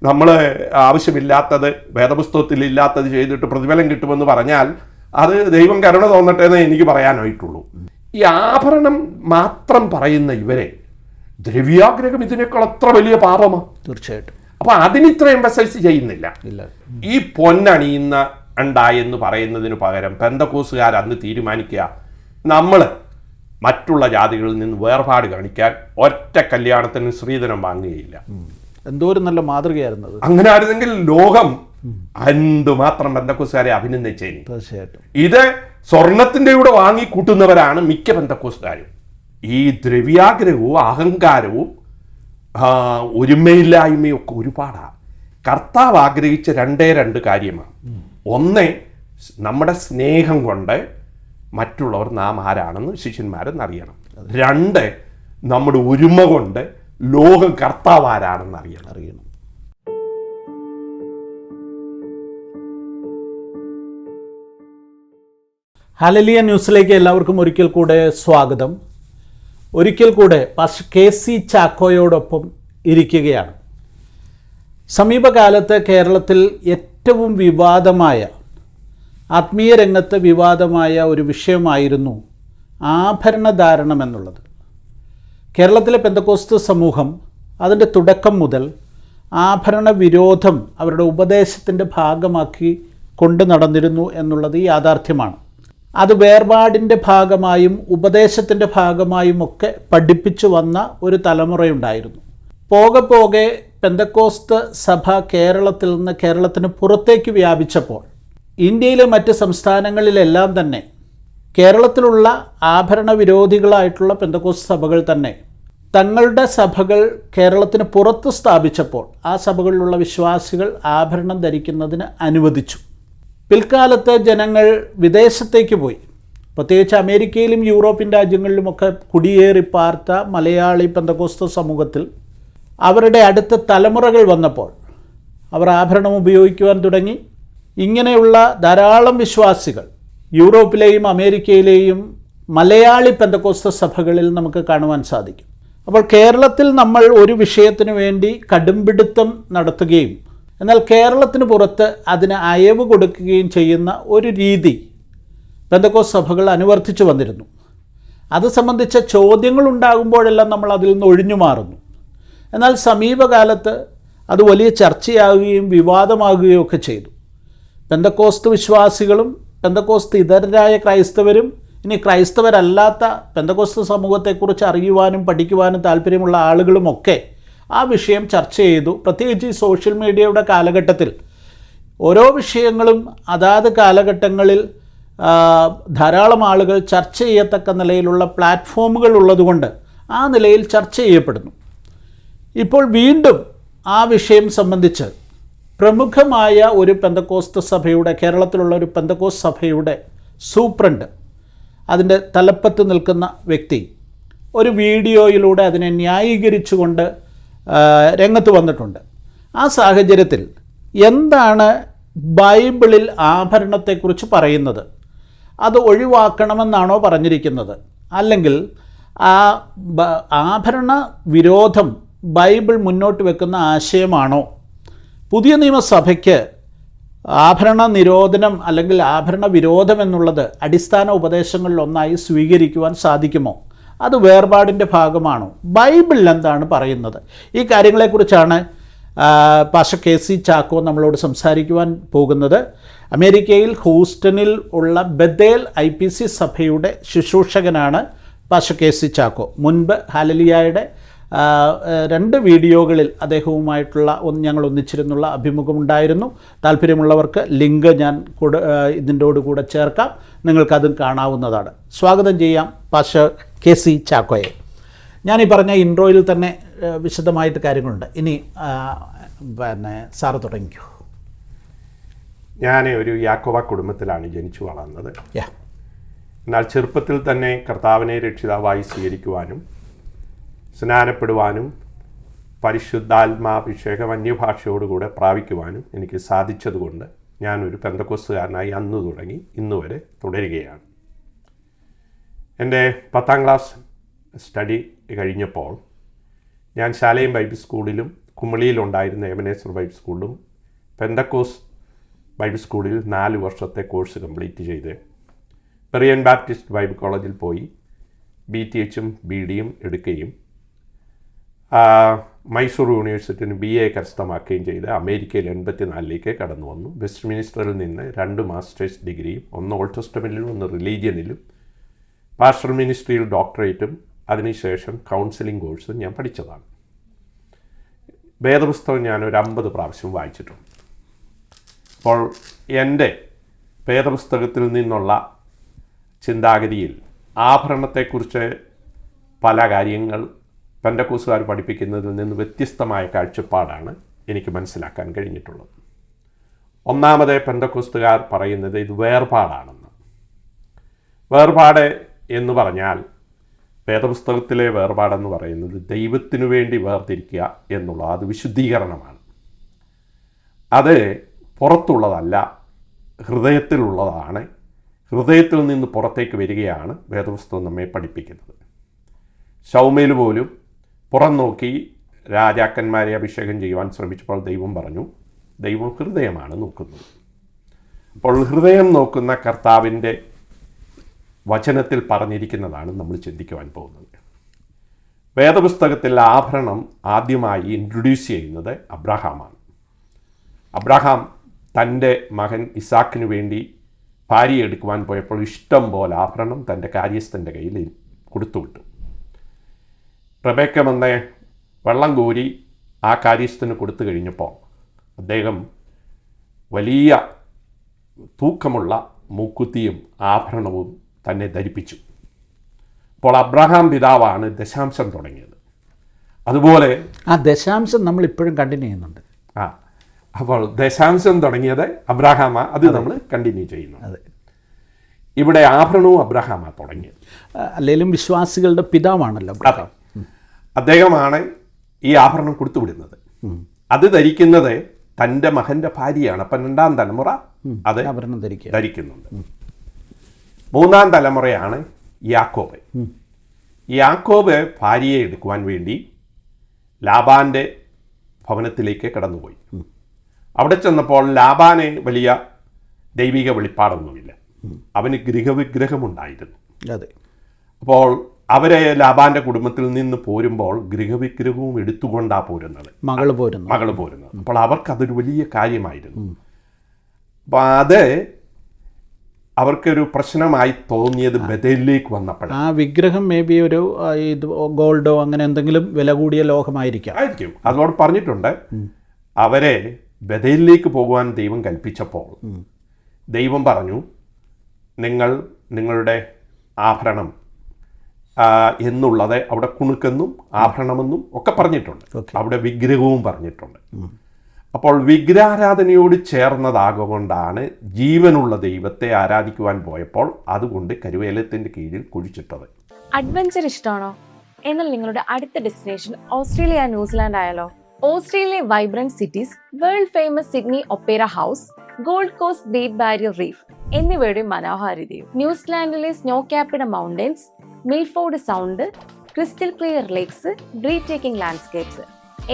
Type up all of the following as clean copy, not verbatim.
നമ്മൾ ആവശ്യമില്ലാത്തത് വേദപുസ്തകത്തിൽ ഇല്ലാത്തത് ചെയ്തിട്ട് പ്രതിഫലം കിട്ടുമെന്ന് പറഞ്ഞാൽ അത് ദൈവം കരുണ തോന്നട്ടെ എന്ന് എനിക്ക് പറയാനായിട്ടുള്ളൂ. ഈ ആഭരണം മാത്രം പറയുന്ന ഇവരെ ദ്രവ്യാഗ്രഹം ഇതിനേക്കാൾ അത്ര വലിയ പാപമാണ്. തീർച്ചയായിട്ടും. അപ്പൊ അതിനിത്ര എംഫസൈസ് ചെയ്യുന്നില്ല. ഈ പൊന്നണിയുന്ന ഉണ്ടായെന്ന് പറയുന്നതിന് പകരം പെന്തക്കോസുകാർ അന്ന് തീരുമാനിക്കുക, നമ്മൾ മറ്റുള്ള ജാതികളിൽ നിന്ന് വേർപാട് കാണിക്കാൻ ഒറ്റ കല്യാണത്തിന് സ്ത്രീധനം വാങ്ങുകയില്ല. എന്തോ ഒരു നല്ല മാതൃകയായിരുന്നത്. അങ്ങനെ ആയിരുന്നെങ്കിൽ ലോകം എന്തുമാത്രം പെന്തക്കോസുകാരെ അഭിനന്ദിച്ചേനെ. തീർച്ചയായിട്ടും. ഇത് സ്വർണത്തിന്റെ കൂടെ വാങ്ങി കൂട്ടുന്നവരാണ് മിക്ക പെന്തക്കോസുകാരും. ഈ ദ്രവ്യാഗ്രഹവും അഹങ്കാരവും ഒരുമയില്ലായ്മയും ഒക്കെ ഒരുപാടാണ്. കർത്താവ് ആഗ്രഹിച്ച രണ്ട് കാര്യമാണ്. ഒന്ന്, നമ്മുടെ സ്നേഹം കൊണ്ട് മറ്റുള്ളവർ നാം ആരാണെന്ന് ശിഷ്യന്മാരെന്നറിയണം. രണ്ട്, നമ്മുടെ ഒരുമ കൊണ്ട് ലോകം കർത്താവ് ആരാണെന്ന് അറിയണം. ഹല്ലേലൂയ ന്യൂസിലേക്ക് എല്ലാവർക്കും ഒരിക്കൽ കൂടെ സ്വാഗതം. ഒരിക്കൽ കൂടെ പാസ്റ്റർ KC ചാക്കോയോടൊപ്പം ഇരിക്കുകയാണ്. സമീപകാലത്ത് കേരളത്തിൽ ഏറ്റവും വിവാദമായ, ആത്മീയ രംഗത്ത് വിവാദമായ ഒരു വിഷയമായിരുന്നു ആഭരണധാരണം എന്നുള്ളത്. കേരളത്തിലെ പെന്തക്കോസ്ത് സമൂഹം അതിൻ്റെ തുടക്കം മുതൽ ആഭരണ വിരോധം അവരുടെ ഉപദേശത്തിൻ്റെ ഭാഗമാക്കി കൊണ്ടു നടന്നിരുന്നു എന്നുള്ളത് യാഥാർത്ഥ്യമാണ്. അത് വേർപാടിൻ്റെ ഭാഗമായും ഉപദേശത്തിൻ്റെ ഭാഗമായും ഒക്കെ പഠിപ്പിച്ചു വന്ന ഒരു തലമുറയുണ്ടായിരുന്നു. പോകെ പോകെ പെന്തക്കോസ്ത് സഭ കേരളത്തിൽ നിന്ന് കേരളത്തിന് പുറത്തേക്ക് വ്യാപിച്ചപ്പോൾ ഇന്ത്യയിലെ മറ്റ് സംസ്ഥാനങ്ങളിലെല്ലാം തന്നെ കേരളത്തിലുള്ള ആഭരണ വിരോധികളായിട്ടുള്ള പെന്തക്കോസ്ത് സഭകൾ തന്നെ തങ്ങളുടെ സഭകൾ കേരളത്തിന് പുറത്ത് സ്ഥാപിച്ചപ്പോൾ ആ സഭകളിലുള്ള വിശ്വാസികൾ ആഭരണം ധരിക്കുന്നതിന് അനുവദിച്ചു. പിൽക്കാലത്ത് ജനങ്ങൾ വിദേശത്തേക്ക് പോയി, പ്രത്യേകിച്ച് അമേരിക്കയിലും യൂറോപ്യൻ രാജ്യങ്ങളിലുമൊക്കെ കുടിയേറി പാർത്ത മലയാളി പെന്തക്കോസ്ത് സമൂഹത്തിൽ അവരുടെ അടുത്ത തലമുറകൾ വന്നപ്പോൾ അവർ ആഭരണം ഉപയോഗിക്കുവാൻ തുടങ്ങി. ഇങ്ങനെയുള്ള ധാരാളം വിശ്വാസികൾ യൂറോപ്പിലെയും അമേരിക്കയിലെയും മലയാളി പെന്തക്കോസ്ത് സഭകളിൽ നമുക്ക് കാണുവാൻ സാധിക്കും. അപ്പോൾ കേരളത്തിൽ നമ്മൾ ഒരു വിഷയത്തിനു വേണ്ടി കടുംപിടുത്തം നടത്തുകയും എന്നാൽ കേരളത്തിന് പുറത്ത് അതിന് അയവ് കൊടുക്കുകയും ചെയ്യുന്ന ഒരു രീതി പെന്തക്കോസ്ത് സഭകൾ അനുവർത്തിച്ചു വന്നിരുന്നു. അത് സംബന്ധിച്ച ചോദ്യങ്ങൾ ഉണ്ടാകുമ്പോഴെല്ലാം നമ്മൾ അതിൽ നിന്ന് ഒഴിഞ്ഞു മാറുന്നു. എന്നാൽ സമീപകാലത്ത് അത് വലിയ ചർച്ചയാകുകയും വിവാദമാകുകയും ഒക്കെ ചെയ്തു. പെന്തക്കോസ്ത് വിശ്വാസികളും പെന്തക്കോസ്ത് ഇതരരായ ക്രൈസ്തവരും ഇനി ക്രൈസ്തവരല്ലാത്ത പെന്തക്കോസ്ത് സമൂഹത്തെക്കുറിച്ച് അറിയുവാനും പഠിക്കുവാനും താല്പര്യമുള്ള ആളുകളുമൊക്കെ ആ വിഷയം ചർച്ച ചെയ്തു. പ്രത്യേകിച്ച് ഈ സോഷ്യൽ മീഡിയയുടെ കാലഘട്ടത്തിൽ ഓരോ വിഷയങ്ങളും അതാത് കാലഘട്ടങ്ങളിൽ ധാരാളം ആളുകൾ ചർച്ച ചെയ്യത്തക്ക നിലയിലുള്ള പ്ലാറ്റ്ഫോമുകൾ ഉള്ളതുകൊണ്ട് ആ നിലയിൽ ചർച്ച ചെയ്യപ്പെടുന്നു. ഇപ്പോൾ വീണ്ടും ആ വിഷയം സംബന്ധിച്ച് പ്രമുഖമായ ഒരു പെന്തക്കോസ്ത് സഭയുടെ, കേരളത്തിലുള്ള ഒരു പെന്തക്കോസ്ത് സഭയുടെ സൂപ്രണ്ട്, അതിൻ്റെ തലപ്പത്ത് നിൽക്കുന്ന വ്യക്തി ഒരു വീഡിയോയിലൂടെ അതിനെ ന്യായീകരിച്ചുകൊണ്ട് രംഗത്ത് വന്നിട്ടുണ്ട്. ആ സാഹചര്യത്തിൽ എന്താണ് ബൈബിളിൽ ആഭരണത്തെക്കുറിച്ച് പറയുന്നത്? അത് ഒഴിവാക്കണമെന്നാണോ പറഞ്ഞിരിക്കുന്നത്? അല്ലെങ്കിൽ ആ ആഭരണ വിരോധം ബൈബിൾ മുന്നോട്ട് വെക്കുന്ന ആശയമാണോ? പുതിയ നിയമസഭയ്ക്ക് ആഭരണ നിരോധനം അല്ലെങ്കിൽ ആഭരണ വിരോധം എന്നുള്ളത് അടിസ്ഥാന ഉപദേശങ്ങളിലൊന്നായി സ്വീകരിക്കുവാൻ സാധിക്കുമോ? അത് വേർപാടിൻ്റെ ഭാഗമാണോ? ബൈബിളിൽ എന്താണ് പറയുന്നത്? ഈ കാര്യങ്ങളെക്കുറിച്ചാണ് പാസ്റ്റർ KC ചാക്കോ നമ്മളോട് സംസാരിക്കുവാൻ പോകുന്നത്. അമേരിക്കയിൽ ഹൂസ്റ്റണിൽ ഉള്ള ബഥേൽ IPC സഭയുടെ ശുശ്രൂഷകനാണ് പാസ്റ്റർ KC ചാക്കോ. മുൻപ് ഹല്ലേലൂയയുടെ 2 വീഡിയോകളിൽ അദ്ദേഹവുമായിട്ടുള്ള ഞങ്ങൾ ഒന്നിച്ചിരുന്നുള്ള അഭിമുഖമുണ്ടായിരുന്നു. താല്പര്യമുള്ളവർക്ക് ലിങ്ക് ഞാൻ ഇതിൻ്റോടുകൂടെ ചേർക്കാം, നിങ്ങൾക്കതും കാണാവുന്നതാണ്. സ്വാഗതം ചെയ്യാം പാസ്റ്റർ KC ചാക്കോയെ. ഞാനീ പറഞ്ഞ ഇൻട്രോയിൽ തന്നെ വിശദമായിട്ട് കാര്യങ്ങളുണ്ട്. ഇനി സാറ് തുടങ്ങിക്കോ. ഞാൻ ഒരു യാക്കോബ കുടുംബത്തിലാണ് ജനിച്ചു വളർന്നത്. എന്നാൽ ചെറുപ്പത്തിൽ തന്നെ കർത്താവിനെ രക്ഷിതാവായി സ്വീകരിക്കുവാനും സ്നാനപ്പെടുവാനും പരിശുദ്ധാത്മാഭിഷേകം അന്യഭാഷയോടുകൂടെ പ്രാപിക്കുവാനും എനിക്ക് സാധിച്ചതുകൊണ്ട് ഞാനൊരു പെന്തക്കോസ്തുകാരനായി അന്ന് തുടങ്ങി ഇന്നുവരെ തുടരുകയാണ്. എൻ്റെ 10ാം ക്ലാസ് സ്റ്റഡി കഴിഞ്ഞപ്പോൾ ഞാൻ ശാലയം ബൈബിൾ സ്കൂളിലും കുമളിയിലുണ്ടായിരുന്ന എമനേസർ ബൈബിൾ സ്കൂളിലും പെന്തക്കോസ് ബൈബിൾ സ്കൂളിൽ 4 വർഷത്തെ കോഴ്സ് കംപ്ലീറ്റ് ചെയ്ത് പെറിയൻ ബാപ്റ്റിസ്റ്റ് ബൈബിൾ കോളേജിൽ പോയി BTHും BDയും എടുക്കുകയും മൈസൂർ യൂണിവേഴ്സിറ്റിന് BA കരസ്ഥമാക്കുകയും ചെയ്ത് അമേരിക്കയിൽ 84ലേക്ക് കടന്നു വന്നു. വെസ്റ്റ് മിനിസ്റ്ററിൽ നിന്ന് 2 മാസ്റ്റേഴ്സ് ഡിഗ്രിയും, 1 ഓൾഡ് ടെസ്റ്റമെൻറ്റിലും 1 റിലീജിയനിലും, പാസ്റ്ററൽ മിനിസ്ട്രിയിൽ ഡോക്ടറേറ്റും, അതിനുശേഷം കൗൺസിലിംഗ് കോഴ്സും ഞാൻ പഠിച്ചതാണ്. വേദപുസ്തകം ഞാനൊരു 50 പ്രാവശ്യം വായിച്ചിട്ടുണ്ട്. അപ്പോൾ എൻ്റെ വേദപുസ്തകത്തിൽ നിന്നുള്ള ചിന്താഗതിയിൽ ആഭരണത്തെക്കുറിച്ച് പല കാര്യങ്ങൾ പെന്തക്കോസ്തുകാർ പഠിപ്പിക്കുന്നതിൽ നിന്ന് വ്യത്യസ്തമായ കാഴ്ചപ്പാടാണ് എനിക്ക് മനസ്സിലാക്കാൻ കഴിഞ്ഞിട്ടുള്ളത്. ഒന്നാമത് പെന്തക്കോസ്തുകാർ പറയുന്നത് ഇത് വേർപാടാണെന്ന്. വേർപാട് എന്ന് പറഞ്ഞാൽ വേദപുസ്തകത്തിലെ വേർപാടെന്ന് പറയുന്നത് ദൈവത്തിനു വേണ്ടി വേർതിരിക്കുക എന്നുള്ള അത് വിശുദ്ധീകരണമാണ്. അത് പുറത്തുള്ളതല്ല, ഹൃദയത്തിലുള്ളതാണ്. ഹൃദയത്തിൽ നിന്ന് പുറത്തേക്ക് വരികയാണ് വേദപുസ്തകം നമ്മെ പഠിപ്പിക്കുന്നത്. ശൗമേൽ പോലും പുറം നോക്കി രാജാക്കന്മാരെ അഭിഷേകം ചെയ്യുവാൻ ശ്രമിച്ചപ്പോൾ ദൈവം പറഞ്ഞു, ദൈവം ഹൃദയമാണ് നോക്കുന്നത്. അപ്പോൾ ഹൃദയം നോക്കുന്ന കർത്താവിൻ്റെ വചനത്തിൽ പറഞ്ഞിരിക്കുന്നതാണ് നമ്മൾ ചിന്തിക്കുവാൻ പോകുന്നത്. വേദപുസ്തകത്തിൽ ആഭരണം ആദ്യമായി ഇൻട്രൊഡ്യൂസ് ചെയ്യുന്നത് അബ്രഹാമാണ്. അബ്രഹാം തൻ്റെ മകൻ ഇസാക്കിനു വേണ്ടി ഭാര്യയെ എടുക്കുവാൻ പോയപ്പോൾ ഇഷ്ടം പോലെ ആഭരണം തൻ്റെ കാര്യസ്ഥൻ്റെ കയ്യിൽ കൊടുത്തുവിട്ടു. റബേക്ക വന്ന് വെള്ളം കോരി ആ കാര്യസ്ഥന് കൊടുത്തു കഴിഞ്ഞപ്പോൾ അദ്ദേഹം വലിയ തൂക്കമുള്ള മൂക്കുത്തിയും ആഭരണവും തന്നെ ധരിപ്പിച്ചു. അപ്പോൾ അബ്രഹാം പിതാവാണ് ദശാംശം തുടങ്ങിയത്. അതുപോലെ ആ ദശാംശം നമ്മൾ ഇപ്പോഴും കണ്ടിന്യൂ ചെയ്യുന്നുണ്ട്. അപ്പോൾ ദശാംശം തുടങ്ങിയത് അബ്രഹാമാ, അത് നമ്മൾ കണ്ടിന്യൂ ചെയ്യുന്നു. അതെ, ഇവിടെ ആഭരണവും അബ്രഹാമാ തുടങ്ങിയത്. അല്ലെങ്കിലും വിശ്വാസികളുടെ പിതാവാണല്ലോ അബ്രഹാം. അദ്ദേഹമാണ് ഈ ആഭരണം കൊടുത്തുവിടുന്നത്. അത് ധരിക്കുന്നത് തൻ്റെ മകൻ്റെ ഭാര്യയാണ്. അപ്പം 2ാം തലമുറ അത് ആഭരണം ധരിക്കുന്നുണ്ട്. 3ാം തലമുറയാണ് യാക്കോബ്. യാക്കോബ് ഭാര്യയെ എടുക്കുവാൻ വേണ്ടി ലാബാൻ്റെ ഭവനത്തിലേക്ക് കടന്നുപോയി. അവിടെ ചെന്നപ്പോൾ ലാബാന് വലിയ ദൈവിക വെളിപ്പാടൊന്നുമില്ല. അവന് ഗൃഹവിഗ്രഹമുണ്ടായിരുന്നു. അതെ. അപ്പോൾ അവരെ ലാബാൻ്റെ കുടുംബത്തിൽ നിന്ന് പോരുമ്പോൾ ഗൃഹവിഗ്രഹവും എടുത്തുകൊണ്ടാണ് പോരുന്നത്, മകള് പോരുന്നത്. അപ്പോൾ അവർക്കതൊരു വലിയ കാര്യമായിരുന്നു. അപ്പം അത് അവർക്കൊരു പ്രശ്നമായി തോന്നിയത് ബഥേലിലേക്ക് വന്നപ്പോഴാണ്. ആ വിഗ്രഹം മേ ബി ഒരു ഗോൾഡോ അങ്ങനെ എന്തെങ്കിലും വില കൂടിയ ലോഹമായിരിക്കും. അതോട് പറഞ്ഞിട്ടുണ്ട്. അവരെ ബഥേലിലേക്ക് പോകുവാൻ ദൈവം കൽപ്പിച്ചപ്പോൾ ദൈവം പറഞ്ഞു, നിങ്ങളുടെ ആഭരണം എന്നുള്ളത് അവിടെ കുണുക്കെന്നും ആഭരണമെന്നും ഒക്കെ പറഞ്ഞിട്ടുണ്ട്. അവിടെ വിഗ്രഹവും പറഞ്ഞിട്ടുണ്ട്. അപ്പോൾ വിഗ്രഹാരാധനയോട് ചേർന്നതാകൊണ്ടാണ് ജീവനുള്ള ദൈവത്തെ ആരാധിക്കുവാൻ പോയപ്പോൾ അതുകൊണ്ട് കരുവേലത്തിൻ്റെ കീഴിൽ കുഴിച്ചിട്ടത്. അഡ്വഞ്ചർ ഇഷ്ടമാണോ? എന്നാൽ നിങ്ങളുടെ അടുത്ത ഡെസ്റ്റിനേഷൻ ഓസ്ട്രേലിയ, ന്യൂസിലാൻഡ് ആയാലോ? ഓസ്ട്രേലിയയിലെ vibrant cities, world famous Sydney Opera House, Gold Coast Great Barrier Reef എന്നിവയുടെ മനോഹാരിതയും, ന്യൂസിലാൻഡിലെ snow capped mountains, Milford Sound, crystal clear lakes, breathtaking landscapes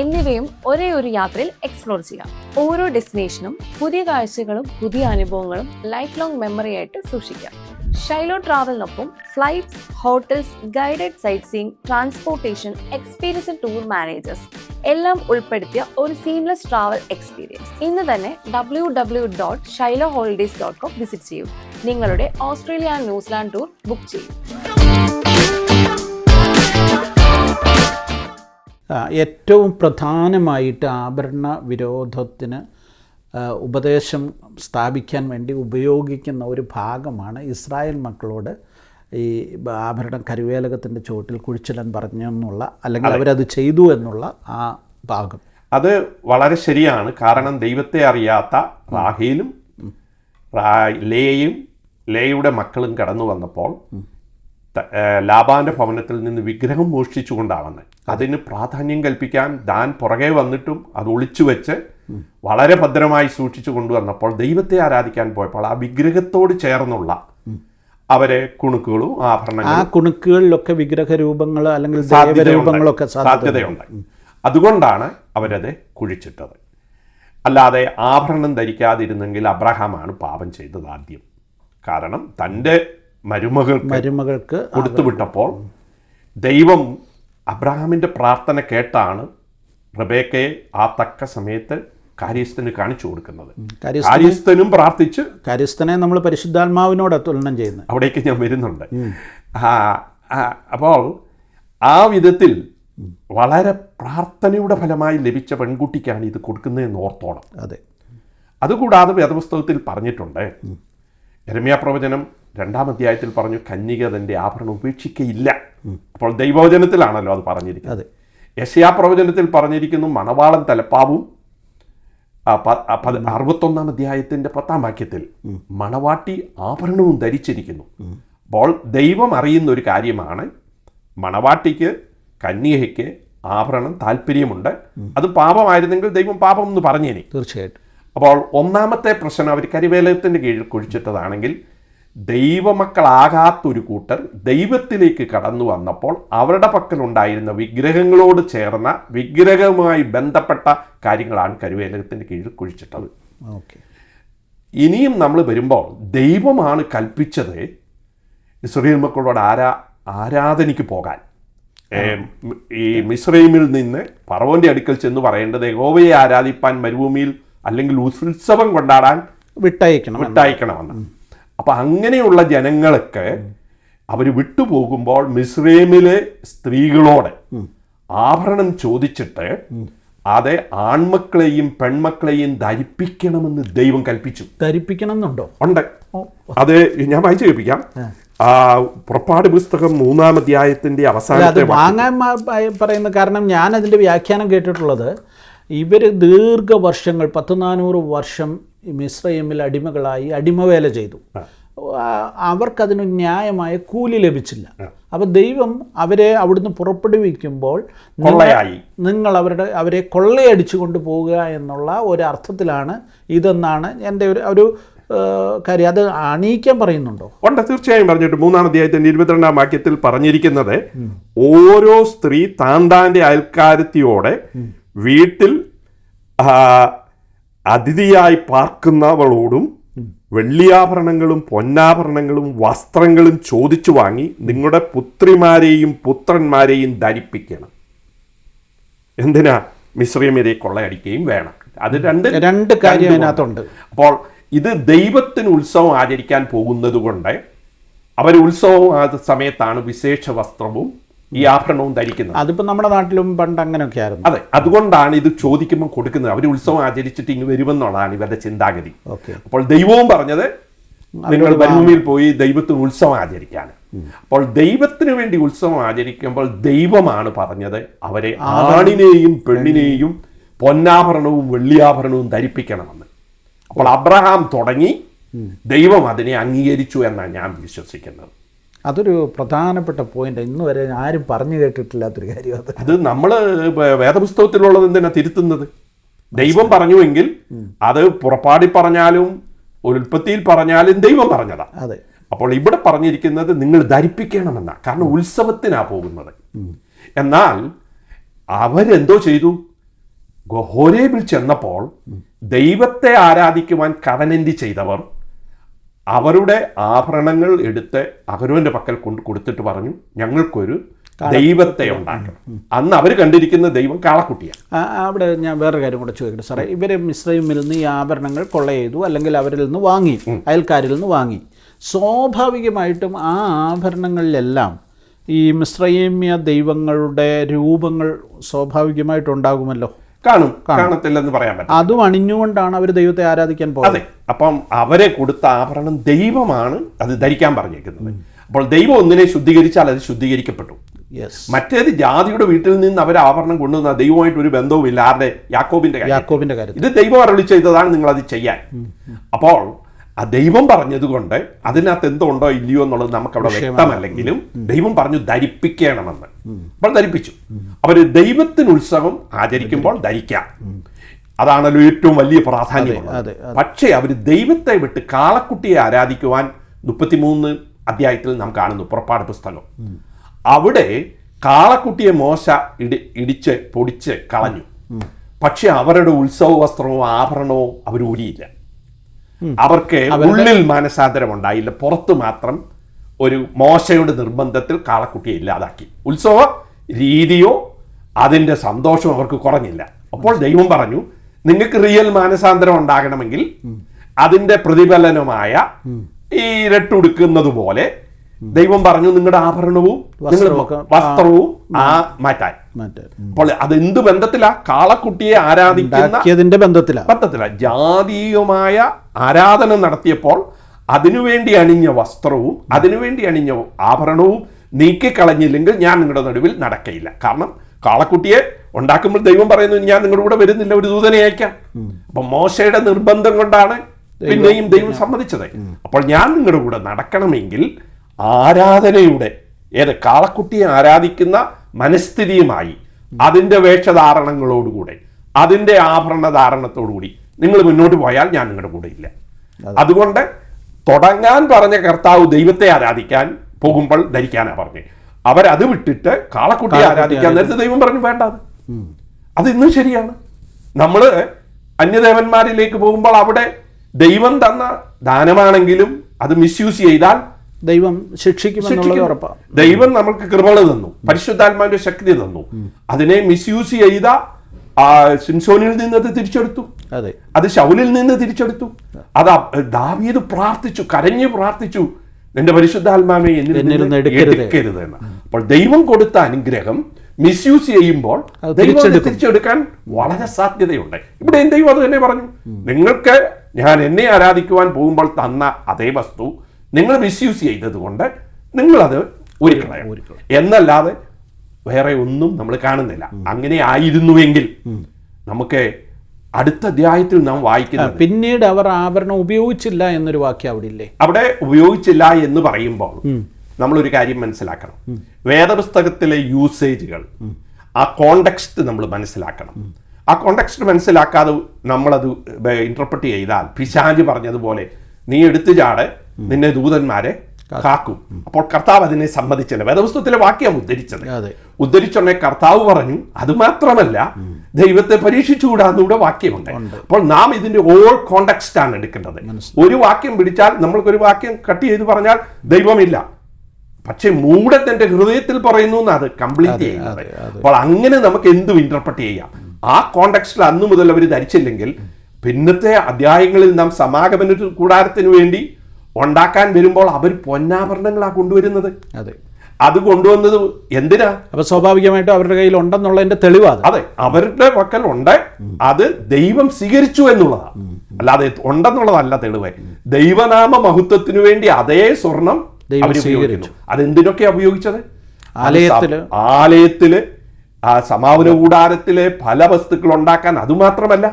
എന്നിവയും ഒരേ ഒരു യാത്രയിൽ എക്സ്പ്ലോർ ചെയ്യാം. ഓരോ ഡെസ്റ്റിനേഷനും പുതിയ കാഴ്ചകളും പുതിയ അനുഭവങ്ങളും ലൈഫ് ലോങ് മെമ്മറി ആയിട്ട് സൂക്ഷിക്കാം. ഷൈലോ ട്രാവലിനൊപ്പം flights, hotels, guided sightseeing, transportation, experience tour managers എല്ലാം ഉൾപ്പെടുത്തിയ ഒരു സീംലെസ് ട്രാവൽ എക്സ്പീരിയൻസ്. ഇന്ന് തന്നെ www.shiloholidays.com വിസിറ്റ് ചെയ്യൂ. നിങ്ങളുടെ Australia and New Zealand tour book ചെയ്യൂ. ഏറ്റവും പ്രധാനമായിട്ട് ആഭരണ വിരോധത്തിന് ഉപദേശം സ്ഥാപിക്കാൻ വേണ്ടി ഉപയോഗിക്കുന്ന ഒരു ഭാഗമാണ് ഇസ്രായേൽ മക്കളോട് ഈ ആഭരണം കരുവേലകത്തിൻ്റെ ചുവട്ടിൽ കുഴിച്ചിടാൻ പറഞ്ഞു എന്നുള്ള, അല്ലെങ്കിൽ അവരത് ചെയ്തു എന്നുള്ള ആ ഭാഗം. അത് വളരെ ശരിയാണ്. കാരണം ദൈവത്തെ അറിയാത്ത റാഹേലും ലേയുടെ മക്കളും കടന്നു വന്നപ്പോൾ ലാബാന്റെ ഭവനത്തിൽ നിന്ന് വിഗ്രഹം മോഷ്ടിച്ചുകൊണ്ടാണ്. അതിന് പ്രാധാന്യം കൽപ്പിക്കാൻ ദാൻ പുറകെ വന്നിട്ടും അത് ഒളിച്ചു വെച്ച് വളരെ ഭദ്രമായി സൂക്ഷിച്ചു കൊണ്ടുവന്നപ്പോൾ ദൈവത്തെ ആരാധിക്കാൻ പോയപ്പോൾ ആ വിഗ്രഹത്തോട് ചേർന്നുള്ള അവരെ കുണുക്കുകളും ആഭരണങ്ങളും, ആ കുണുക്കുകളിലൊക്കെ വിഗ്രഹ രൂപങ്ങൾ അല്ലെങ്കിൽ രൂപങ്ങളൊക്കെ സാധ്യതയുണ്ട്. അതുകൊണ്ടാണ് അവരത് കുഴിച്ചിട്ടത്. അല്ലാതെ ആഭരണം ധരിക്കാതിരുന്നെങ്കിൽ അബ്രഹാമാണ് പാപം ചെയ്തത് ആദ്യം. കാരണം തൻ്റെ മരുമകൾക്ക് കൊടുത്തുവിട്ടപ്പോൾ ദൈവം അബ്രഹാമിൻ്റെ പ്രാർത്ഥന കേട്ടാണ് റബേക്കയെ ആ തക്ക സമയത്ത് കാര്യസ്ഥന് കാണിച്ചു കൊടുക്കുന്നത്. കാര്യസ്ഥനും പ്രാർത്ഥിച്ച്, കാര്യസ്ഥനെ നമ്മൾ പരിശുദ്ധാത്മാവിനോട് തുലനം ചെയ്യുന്നത്, അവിടേക്ക് ഞാൻ വരുന്നുണ്ട്. അപ്പോൾ ആ വിധത്തിൽ വളരെ പ്രാർത്ഥനയുടെ ഫലമായി ലഭിച്ച പെൺകുട്ടിക്കാണ് ഇത് കൊടുക്കുന്നതെന്ന് ഓർത്തോണം. അതെ. അതുകൂടാതെ വേദപുസ്തകത്തിൽ പറഞ്ഞിട്ടുണ്ട്, യെരമ്യാ പ്രവചനം 2-ാം അധ്യായത്തിൽ പറഞ്ഞു, കന്യക തൻ്റെ ആഭരണം ഉപേക്ഷിക്കയില്ല. അപ്പോൾ ദൈവവചനത്തിലാണല്ലോ അത് പറഞ്ഞിരിക്കുന്നത്. യെശയ്യാ പ്രവചനത്തിൽ പറഞ്ഞിരിക്കുന്നു, മണവാളൻ തലപ്പാവും 61-ാം അധ്യായത്തിൻ്റെ 10-ാം വാക്യത്തിൽ മണവാട്ടി ആഭരണവും ധരിച്ചിരിക്കുന്നു. അപ്പോൾ ദൈവം അറിയുന്ന ഒരു കാര്യമാണ്, മണവാട്ടിക്ക് കന്യകയ്ക്ക് ആഭരണം താല്പര്യമുണ്ട്. അത് പാപമായിരുന്നെങ്കിൽ ദൈവം പാപം എന്ന് പറഞ്ഞേനെ. തീർച്ചയായിട്ടും. അപ്പോൾ ഒന്നാമത്തെ പ്രശ്നം, അവർ കരിവേലത്തിൻ്റെ കീഴിൽ കുഴിച്ചിട്ടതാണെങ്കിൽ ദൈവമക്കളാകാത്തൊരു കൂട്ടർ ദൈവത്തിലേക്ക് കടന്നു വന്നപ്പോൾ അവരുടെ പക്കലുണ്ടായിരുന്ന വിഗ്രഹങ്ങളോട് ചേർന്ന വിഗ്രഹവുമായി ബന്ധപ്പെട്ട കാര്യങ്ങളാണ് കരുവേലകത്തിൻ്റെ കീഴിൽ കുഴിച്ചിട്ടത്. ഇനിയും നമ്മൾ വരുമ്പോൾ ദൈവമാണ് കൽപ്പിച്ചത് ഇസ്രായേൽ മക്കളോട് ആരാധനയ്ക്ക് പോകാൻ. ഈ മിസ്രൈമിൽ നിന്ന് ഫറവോന്റെ അടുക്കൽ ചെന്ന് പറയേണ്ടത് യഹോവയെ ആരാധിപ്പാൻ മരുഭൂമിയിൽ അല്ലെങ്കിൽ ഉത്സവം കൊണ്ടാടാൻ വിട്ടയക്കണമെന്ന്. അപ്പൊ അങ്ങനെയുള്ള ജനങ്ങൾക്ക് അവർ വിട്ടുപോകുമ്പോൾ മിസ്രൈമിലെ സ്ത്രീകളോട് ആഭരണം ചോദിച്ചിട്ട് അത് ആൺമക്കളെയും പെൺമക്കളെയും ധരിപ്പിക്കണമെന്ന് ദൈവം കൽപ്പിച്ചു. ധരിപ്പിക്കണം എന്നുണ്ടോ? ഉണ്ട്. അത് ഞാൻ വായിച്ചു കേൾപ്പിക്കാം. പുറപ്പാട് പുസ്തകം 3-ാം അധ്യായത്തിന്റെ അവസാനത്തെ വാങ്ങാൻ പറയുന്ന കാരണം ഞാൻ അതിൻ്റെ വ്യാഖ്യാനം കേട്ടിട്ടുള്ളത്, ഇവർ ദീർഘവർഷങ്ങൾ 400 വർഷം മിസ്രൈമിൽ അടിമകളായി അടിമവേല ചെയ്തു. അവർക്കതിന് ന്യായമായ കൂലി ലഭിച്ചില്ല. അപ്പോൾ ദൈവം അവരെ അവിടുന്ന് പുറപ്പെടുവിക്കുമ്പോൾ നിങ്ങൾ അവരെ കൊള്ളയടിച്ചു കൊണ്ടുപോവുക എന്നുള്ള ഒരർത്ഥത്തിലാണ് ഇതെന്നാണ് എൻ്റെ ഒരു കാര്യം. അത് അണിയിക്കാൻ പറയുന്നുണ്ടോ? ഉണ്ട്, തീർച്ചയായും പറഞ്ഞിട്ട് 3-ാം അധ്യായത്തിന്റെ 22-ാം വാക്യത്തിൽ പറഞ്ഞിരിക്കുന്നത്, ഓരോ സ്ത്രീ താന്താന്റെ അയൽക്കാരത്തിയോടെ വീട്ടിൽ അതിഥിയായി പാർക്കുന്നവളോടും വെള്ളിയാഭരണങ്ങളും പൊന്നാഭരണങ്ങളും വസ്ത്രങ്ങളും ചോദിച്ചു വാങ്ങി നിങ്ങളുടെ പുത്രിമാരെയും പുത്രന്മാരെയും ധരിപ്പിക്കണം. എന്തിനാ? മിസ്രൈമ്യരെ കൊള്ളയടിക്കുകയും വേണം. അത് രണ്ട് കാര്യം അതിനകത്തുണ്ട്. അപ്പോൾ ഇത് ദൈവത്തിന് ഉത്സവം ആചരിക്കാൻ പോകുന്നത് കൊണ്ട് അവർ ഉത്സവം ആ സമയത്താണ് വിശേഷ വസ്ത്രവും ഈ ആഭരണവും ധരിക്കുന്നത്. അതിപ്പോൾ നമ്മുടെ നാട്ടിലും പണ്ട് അങ്ങനെയൊക്കെ ആയിരുന്നു. അതെ, അതുകൊണ്ടാണ് ഇത് ചോദിക്കുമ്പോൾ കൊടുക്കുന്നത്. അവർ ഉത്സവം ആചരിച്ചിട്ട് ഇങ്ങ് വരുമെന്നുള്ളതാണ് ഇവരുടെ ചിന്താഗതി. അപ്പോൾ ദൈവവും പറഞ്ഞത് നിങ്ങൾ മരുഭൂമിയിൽ പോയി ദൈവത്തിന് ഉത്സവം ആചരിക്കാൻ. അപ്പോൾ ദൈവത്തിന് വേണ്ടി ഉത്സവം ആചരിക്കുമ്പോൾ ദൈവമാണ് പറഞ്ഞത് അവരെ ആണിനെയും പെണ്ണിനെയും പൊന്നാഭരണവും വെള്ളിയാഭരണവും ധരിപ്പിക്കണമെന്ന്. അപ്പോൾ അബ്രഹാം തുടങ്ങി, ദൈവം അതിനെ അംഗീകരിച്ചു എന്നാണ് ഞാൻ വിശ്വസിക്കുന്നത്. അതൊരു പ്രധാനപ്പെട്ട പോയിന്റ്. ഇന്ന് വരെ ആരും പറഞ്ഞു കേട്ടിട്ടില്ലാത്തൊരു കാര്യം അത്. അത് നമ്മൾ വേദപുസ്തകത്തിലുള്ളത് എന്തിനാ തിരുത്തുന്നത്? ദൈവം പറഞ്ഞുവെങ്കിൽ അത് പുറപ്പാടിൽ പറഞ്ഞാലും ഉൽപ്പത്തിയിൽ പറഞ്ഞാലും ദൈവം പറഞ്ഞതാ. അതെ. അപ്പോൾ ഇവിടെ പറഞ്ഞിരിക്കുന്നത് നിങ്ങൾ ധരിപ്പിക്കണമെന്നാ. കാരണം ഉത്സവത്തിനാ പോകുന്നത്. എന്നാൽ അവരെന്തോ ചെയ്തു? ഹോരേബിൽ ചെന്നപ്പോൾ ദൈവത്തെ ആരാധിക്കുവാൻ കവനന്റ് ചെയ്തവർ അവരുടെ ആഭരണങ്ങൾ എടുത്ത് അഹരോന്റെ പക്കൽ കൊടുത്തിട്ട് പറഞ്ഞു, ഞങ്ങൾക്കൊരു ദൈവത്തെ ഉണ്ടാക്കണം. അന്ന് അവർ കണ്ടിരിക്കുന്ന ദൈവം കാളക്കുട്ടിയാണ്. അവിടെ ഞാൻ വേറെ കാര്യം കൂടെ ചോദിക്കട്ടെ സാറേ. ഇവരെ മിസ്രൈമിൽ നിന്ന് ഈ ആഭരണങ്ങൾ കൊള്ള ചെയ്തു, അല്ലെങ്കിൽ അവരിൽ നിന്ന് വാങ്ങി, അയൽക്കാരിൽ നിന്ന് വാങ്ങി. സ്വാഭാവികമായിട്ടും ആ ആഭരണങ്ങളിലെല്ലാം ഈ മിസ്രൈമ്യ ദൈവങ്ങളുടെ രൂപങ്ങൾ സ്വാഭാവികമായിട്ടുണ്ടാകുമല്ലോ. കാണത്തില്ലെന്ന് പറയാൻ പറ്റും. അതും അണിഞ്ഞുകൊണ്ടാണ് അവർ ദൈവത്തെ ആരാധിക്കാൻ പോകുന്നത്. അതെ. അപ്പം അവരെ കൊടുത്ത ആഭരണം ദൈവമാണ് അത് ധരിക്കാൻ പറഞ്ഞേക്കുന്നത്. അപ്പോൾ ദൈവം ഒന്നിനെ ശുദ്ധീകരിച്ചാൽ അത് ശുദ്ധീകരിക്കപ്പെട്ടു. മറ്റേത് ജാതിയുടെ വീട്ടിൽ നിന്ന് അവർ ആഭരണം കൊണ്ടുവന്ന ദൈവമായിട്ട് ഒരു ബന്ധവും ഇല്ല. ആരുടെ? യാക്കോബിന്റെ കാര്യം. ഇത് ദൈവം അരുളി ചെയ്തതാണ്, നിങ്ങൾ അത് ചെയ്യാൻ. അപ്പോൾ ആ ദൈവം പറഞ്ഞതുകൊണ്ട് അതിനകത്ത് എന്തുണ്ടോ ഇല്ലയോ എന്നുള്ളത് നമുക്കവിടെ വ്യക്തമല്ലെങ്കിലും ദൈവം പറഞ്ഞു ധരിപ്പിക്കണമെന്ന്. അപ്പോൾ ധരിപ്പിച്ചു. അവർ ദൈവത്തിന് ഉത്സവം ആചരിക്കുമ്പോൾ ധരിക്കാം. അതാണല്ലോ ഏറ്റവും വലിയ പ്രാധാന്യം. പക്ഷേ അവർ ദൈവത്തെ വിട്ട് കാളക്കുട്ടിയെ ആരാധിക്കുവാൻ 33 അധ്യായത്തിൽ നാം കാണുന്നു പുറപ്പാട് പുസ്തകം. അവിടെ കാളക്കുട്ടിയെ മോശ ഇടിച്ച് പൊടിച്ച് കളഞ്ഞു. പക്ഷെ അവരുടെ ഉത്സവ വസ്ത്രവും ആഭരണവും അവർ ഊരിയില്ല. അവർക്ക് ഉള്ളിൽ മാനസാന്തരം ഉണ്ടായില്ല. പുറത്ത് മാത്രം ഒരു മോശയുടെ നിർബന്ധത്തിൽ കാളക്കുട്ടിയെ ഇല്ലാതാക്കി. ഉത്സവ രീതിയോ അതിൻ്റെ സന്തോഷവും അവർക്ക് കുറഞ്ഞില്ല. അപ്പോൾ ദൈവം പറഞ്ഞു, നിങ്ങൾക്ക് റിയൽ മാനസാന്തരം ഉണ്ടാകണമെങ്കിൽ അതിൻ്റെ പ്രതിഫലനമായ ഈ ഇരട്ടുടുക്കുന്നത് പോലെ ദൈവം പറഞ്ഞു നിങ്ങളുടെ ആഭരണവും വസ്ത്രവും മാറ്റാൻ. അപ്പോൾ അത് എന്ത് ബന്ധത്തിലാ? കാളക്കുട്ടിയെ ആരാധിക്കുന്ന ബന്ധത്തിലാ. ജാതീയമായ ആരാധന നടത്തിയപ്പോൾ അതിനുവേണ്ടി അണിഞ്ഞ വസ്ത്രവും അതിനുവേണ്ടി അണിഞ്ഞ ആഭരണവും നീക്കിക്കളഞ്ഞില്ലെങ്കിൽ ഞാൻ നിങ്ങളുടെ നടുവിൽ നടക്കയില്ല. കാരണം കാളക്കുട്ടിയെ ഉണ്ടാക്കുമ്പോൾ ദൈവം പറയുന്നു, ഞാൻ നിങ്ങളുടെ കൂടെ വരുന്നില്ല, ഒരു ദൂതനെ അയക്കാം. അപ്പൊ മോശയുടെ നിർബന്ധം കൊണ്ടാണ് പിന്നെയും ദൈവം സമ്മതിച്ചത്. അപ്പോൾ ഞാൻ നിങ്ങളുടെ കൂടെ നടക്കണമെങ്കിൽ ആരാധനയുടെ കാളക്കുട്ടിയെ ആരാധിക്കുന്ന മനസ്ഥിതിയുമായി അതിൻ്റെ വേഷധാരണങ്ങളോടുകൂടെ അതിൻ്റെ ആഭരണധാരണത്തോടുകൂടി നിങ്ങൾ മുന്നോട്ട് പോയാൽ ഞാൻ നിങ്ങളുടെ കൂടെ ഇല്ല. അതുകൊണ്ട് തുടങ്ങാൻ പറഞ്ഞ കർത്താവ് ദൈവത്തെ ആരാധിക്കാൻ പോകുമ്പോൾ ധരിക്കാനാ പറഞ്ഞത്. അവരത് വിട്ടിട്ട് കാളക്കുട്ടിയെ ആരാധിക്കാൻ നേരത്തെ ദൈവം പറഞ്ഞു വേണ്ട. അത് ഇന്നും ശരിയാണ്. നമ്മൾ അന്യദേവന്മാരിലേക്ക് പോകുമ്പോൾ അവിടെ ദൈവം തന്ന ദാനമാണെങ്കിലും അത് മിസ്യൂസ് ചെയ്താൽ ദൈവം ശിക്ഷിക്കുമെന്നുള്ളത് ഉറപ്പാണ്. ദൈവം നമുക്ക് കൃപകൾ തന്നു, പരിശുദ്ധാത്മാവിന്റെ ശക്തി തന്നു. അതിനെ മിസ്യൂസ് ചെയ്ത സിംസോനിൽ നിന്ന് അത് തിരിച്ചെടുത്തു, അത് ശൗലിൽ നിന്ന് തിരിച്ചെടുത്തു. അത് ദാവീദ് പ്രാർത്ഥിച്ചു, കരഞ്ഞു പ്രാർത്ഥിച്ചു, നിന്റെ പരിശുദ്ധാത്മാവിനെ എടുക്കരുത് എന്ന്. അപ്പോൾ ദൈവം കൊടുത്ത അനുഗ്രഹം മിസ്യൂസ് ചെയ്യുമ്പോൾ തിരിച്ചെടുക്കാൻ വളരെ സാധ്യതയുണ്ട്. ഇവിടെ ദൈവം അത് തന്നെ പറഞ്ഞു, നിങ്ങൾക്ക് ഞാൻ എന്നെ ആരാധിക്കുവാൻ പോകുമ്പോൾ തന്ന അതേ വസ്തു നിങ്ങൾ മിസ്യൂസ് ചെയ്തത് കൊണ്ട് നിങ്ങളത് ഊരിക്കളയും എന്നല്ലാതെ വേറെ ഒന്നും നമ്മൾ കാണുന്നില്ല. അങ്ങനെ ആയിരുന്നുവെങ്കിൽ നമുക്ക് അടുത്ത അധ്യായത്തിൽ നാം വായിക്കുന്നത് പിന്നീട് അവർ ആഭരണം ഉപയോഗിച്ചില്ല എന്നൊരു വാക്യം അവിടെ ഇല്ലേ? അവിടെ ഉപയോഗിച്ചില്ല എന്ന് പറയുമ്പോൾ നമ്മളൊരു കാര്യം മനസ്സിലാക്കണം. വേദപുസ്തകത്തിലെ യൂസേജുകൾ, ആ കോണ്ടെക്സ്റ്റ് നമ്മൾ മനസ്സിലാക്കണം. ആ കോണ്ടെക്സ്റ്റ് മനസ്സിലാക്കാതെ നമ്മളത് ഇന്റർപ്രറ്റ് ചെയ്താൽ പിശാച് പറഞ്ഞതുപോലെ നീ എടുത്തു ചാട്, നിന്നെ ദൂതന്മാരെ കാക്കും. അപ്പോൾ കർത്താവ് അതിനെ സമ്മതിച്ചില്ല. വേദപുസ്തകത്തിലെ വാക്യം ഉദ്ധരിച്ചോണ്ടേ കർത്താവ് പറഞ്ഞു അത് മാത്രമല്ല ദൈവത്തെ പരീക്ഷിച്ചുകൂടാന്നൂടെ വാക്യമുണ്ട്. അപ്പോൾ നാം ഇതിന്റെ ഓൾ കോണ്ടെക്സ്റ്റ് ആണ് എടുക്കേണ്ടത്. ഒരു വാക്യം പിടിച്ചാൽ നമ്മൾക്കൊരു വാക്യം കട്ട് ചെയ്ത് പറഞ്ഞാൽ ദൈവമില്ല, പക്ഷെ മൂഢന്റെ ഹൃദയത്തിൽ പറയുന്നു അത് കംപ്ലീറ്റ് ചെയ്യുന്നത്. അപ്പോൾ അങ്ങനെ നമുക്ക് എന്തും ഇന്റർപ്രറ്റ് ചെയ്യാം. ആ കോണ്ടെക്സ്റ്റിൽ അന്നു മുതൽ അവർ ധരിച്ചില്ലെങ്കിൽ പിന്നത്തെ അധ്യായങ്ങളിൽ നാം സമാഗമന കൂടാരത്തിന് വേണ്ടി ഉണ്ടാക്കാൻ വരുമ്പോൾ അവർ പൊന്നാഭരണങ്ങളാണ് കൊണ്ടുവരുന്നത്. അത് കൊണ്ടുവന്നത് എന്തിനാ? അപ്പൊ സ്വാഭാവികമായിട്ടും അവരുടെ കയ്യിൽ ഉണ്ടെന്നുള്ളതിന്റെ തെളിവാണ്. അതെ, അവരുടെ പക്കൽ ഉണ്ട്, അത് ദൈവം സ്വീകരിച്ചു എന്നുള്ളതാണ്, അല്ലാതെ ഉണ്ടെന്നുള്ളതല്ല തെളിവ്. ദൈവനാമ മഹത്വത്തിനു വേണ്ടി അതേ സ്വർണം അവർ സ്വീകരിച്ചു. അതെന്തിനൊക്കെ ഉപയോഗിച്ചത്? ആലയത്തില് ആ സമാപന കൂടാരത്തിലെ പല വസ്തുക്കൾ ഉണ്ടാക്കാൻ. അതുമാത്രമല്ല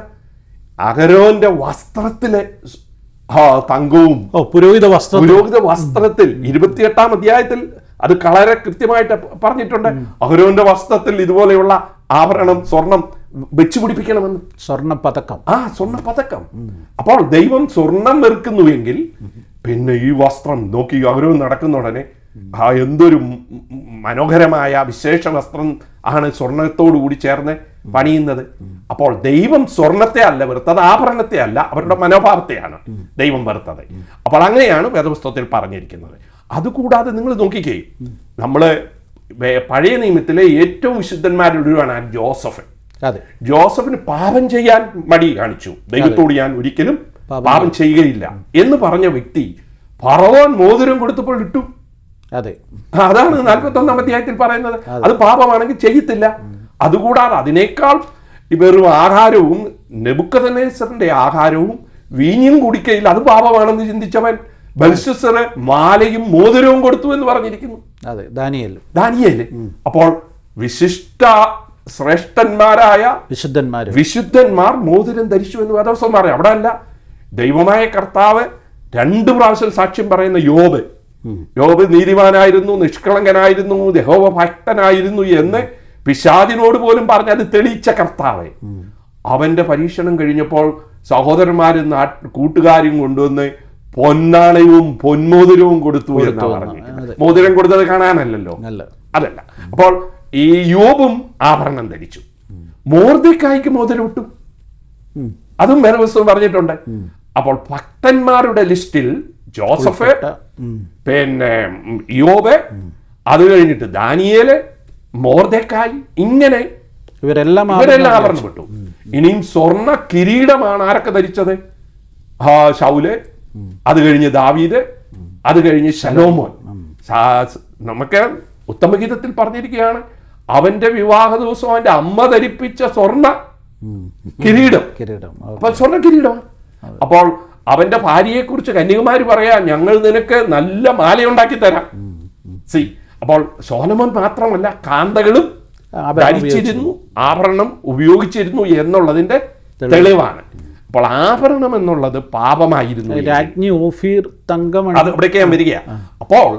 അഹരോന്റെ വസ്ത്രത്തിലെ തങ്കവും പുരോഹിത വസ്ത്രത്തിൽ 28-ാം അധ്യായത്തിൽ അത് വളരെ കൃത്യമായിട്ട് പറഞ്ഞിട്ടുണ്ട്. അഹരോന്റെ വസ്ത്രത്തിൽ ഇതുപോലെയുള്ള ആഭരണം സ്വർണം വെച്ചു പിടിപ്പിക്കണമെന്ന്. സ്വർണ്ണപ്പതക്കം. സ്വർണ്ണപ്പതക്കം. അപ്പോൾ ദൈവം സ്വർണം വെറുക്കുന്നുവെങ്കിൽ പിന്നെ ഈ വസ്ത്രം നോക്കി അഹരോൻ നടക്കുന്ന ഉടനെ എന്തൊരു മനോഹരമായ വിശേഷ വസ്ത്രം ആണ് സ്വർണത്തോടു കൂടി ചേർന്ന് പണിയുന്നത്. അപ്പോൾ ദൈവം സ്വർണത്തെ അല്ല വെറുത്തത്, ആഭരണത്തെ അല്ല, അവരുടെ മനോഭാവത്തെയാണ് ദൈവം വെറുത്തത്. അപ്പോൾ അങ്ങനെയാണ് വേദപുസ്തകത്തിൽ പറഞ്ഞിരിക്കുന്നത്. അതുകൂടാതെ നിങ്ങൾ നോക്കിക്കേ, നമ്മള് പഴയ നിയമത്തിലെ ഏറ്റവും വിശുദ്ധന്മാരൊരുവനാണ് ജോസഫ്. ജോസഫിന് പാപം ചെയ്യാൻ മടി കാണിച്ചു. ദൈവത്തോട് ഞാൻ ഒരിക്കലും പാപം ചെയ്യുകയില്ല എന്ന് പറഞ്ഞ വ്യക്തി ഫറവോൻ മോതിരം കൊടുത്തപ്പോൾ ഇട്ടു. അതാണ് 41-ാം അധ്യായത്തിൽ പറയുന്നത്. അത് പാപമാണെങ്കിൽ ചെയ്യത്തില്ല. അതുകൂടാതെ അതിനേക്കാൾ വെറും ആഹാരവും നെബൂഖദ്നേസറിന്റെ ആഹാരവും വീഞ്ഞും കുടിക്കയില്ല, അത് പാപമാണെന്ന് ചിന്തിച്ചവൻ ബെൽഷസ്സർ മാലയും മോതിരവും കൊടുത്തു എന്ന് പറഞ്ഞിരിക്കുന്നു. ദാനിയേൽ. അപ്പോൾ വിശിഷ്ട ശ്രേഷ്ഠന്മാരായ വിശുദ്ധന്മാർ മോതിരം ധരിച്ചു എന്ന് വേദപുസ്തകം പറയും. അവിടെ അല്ല, ദൈവമായ കർത്താവ് 2 പ്രാവശ്യം സാക്ഷ്യം പറയുന്ന യോബ് നീതിമാനായിരുന്നു, നിഷ്കളങ്കനായിരുന്നു, യഹോവ ഭക്തനായിരുന്നു എന്ന് പിശാചിനോട് പോലും പറഞ്ഞ് അത് തെളിയിച്ച കർത്താവ് അവന്റെ പരീക്ഷണം കഴിഞ്ഞപ്പോൾ സഹോദരന്മാരും കൂട്ടുകാരും കൊണ്ടുവന്ന് പൊന്നാണയവും പൊന്മോതിരവും കൊടുത്തു എന്നാണ് പറഞ്ഞത്. മോതിരം കൊടുത്തത് കാണാനല്ലല്ലോ, അതല്ല. അപ്പോൾ ഈ യോബും ആഭരണം ധരിച്ചു, മോർദെഖായിക്ക് മോതിരമിട്ടു, അതും വേറെ ദിവസം പറഞ്ഞിട്ടുണ്ട്. അപ്പോൾ ഭക്തന്മാരുടെ ലിസ്റ്റിൽ ജോസഫ്, പിന്നെ യോബ്, അത് കഴിഞ്ഞിട്ട് ദാനിയേല്, മോർദെഖായി, ഇങ്ങനെ ഇവരെല്ലാം ആഭരണം വിട്ടു. ഇനിയും സ്വർണ്ണ കിരീടമാണ് ആരൊക്കെ ധരിച്ചത്? ശൗല്, അത് കഴിഞ്ഞ് ദാവീദ്, അത് കഴിഞ്ഞ് ശലോമോൻ. നമുക്ക് ഉത്തമഗീതത്തിൽ പറഞ്ഞിരിക്കുകയാണ്, അവന്റെ വിവാഹ ദിവസം അവന്റെ അമ്മ ധരിപ്പിച്ച സ്വർണ്ണ കിരീടം. അപ്പൊ സ്വർണ്ണ കിരീടം. അപ്പോൾ അവന്റെ ഭാര്യയെ കുറിച്ച് കന്യകുമാര് പറയാ, ഞങ്ങൾ നിനക്ക് നല്ല മാലയുണ്ടാക്കി തരാം. സി, അപ്പോൾ സോലമോൻ മാത്രമല്ല, കാന്തകളും ധരിച്ചിരുന്നു, ആഭരണം ഉപയോഗിച്ചിരുന്നു എന്നുള്ളതിന്റെ തെളിവാണ്. അപ്പോൾ ആഭരണം എന്നുള്ളത് പാപമായിരുന്നു. അത് ഇവിടേക്ക് ഞാൻ വരിക. അപ്പോൾ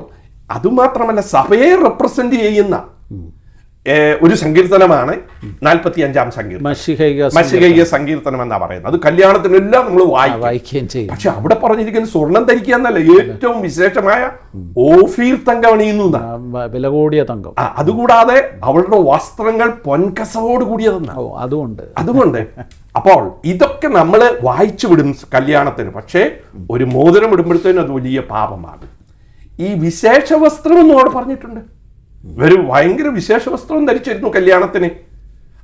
അതുമാത്രമല്ല, സഭയെ റെപ്രസെന്റ് ചെയ്യുന്ന ഒരു സങ്കീർത്തനമാണ് 45-ാം സങ്കീർത്തനം, മശിഹൈക സങ്കീർത്തനം എന്നാ പറയുന്നത്. അത് കല്യാണത്തിനെല്ലാം നമ്മൾ വായിക്കുകയും ചെയ്യും. പക്ഷെ അവിടെ പറഞ്ഞിരിക്കുന്ന സ്വർണം ധരിക്കുക എന്നല്ല, ഏറ്റവും വിശേഷമായ ഓഫീർ തങ്കം അണിയുന്നു, വില കൂടിയ തങ്കം. അതുകൂടാതെ അവളുടെ വസ്ത്രങ്ങൾ പൊൻകസവോട് കൂടിയതെന്നാണ്. അതുകൊണ്ട് അപ്പോൾ ഇതൊക്കെ നമ്മൾ വായിച്ചു വിടും കല്യാണത്തിന്. പക്ഷേ ഒരു മോതിരം ഇടുമ്പോഴത്തേനും അത് വലിയ പാപമാകും. ഈ വിശേഷ വസ്ത്രം എന്നും അവിടെ പറഞ്ഞിട്ടുണ്ട്. ഒരു ഭയങ്കര വിശേഷ വസ്ത്രം ധരിച്ചിരുന്നു കല്യാണത്തിന്.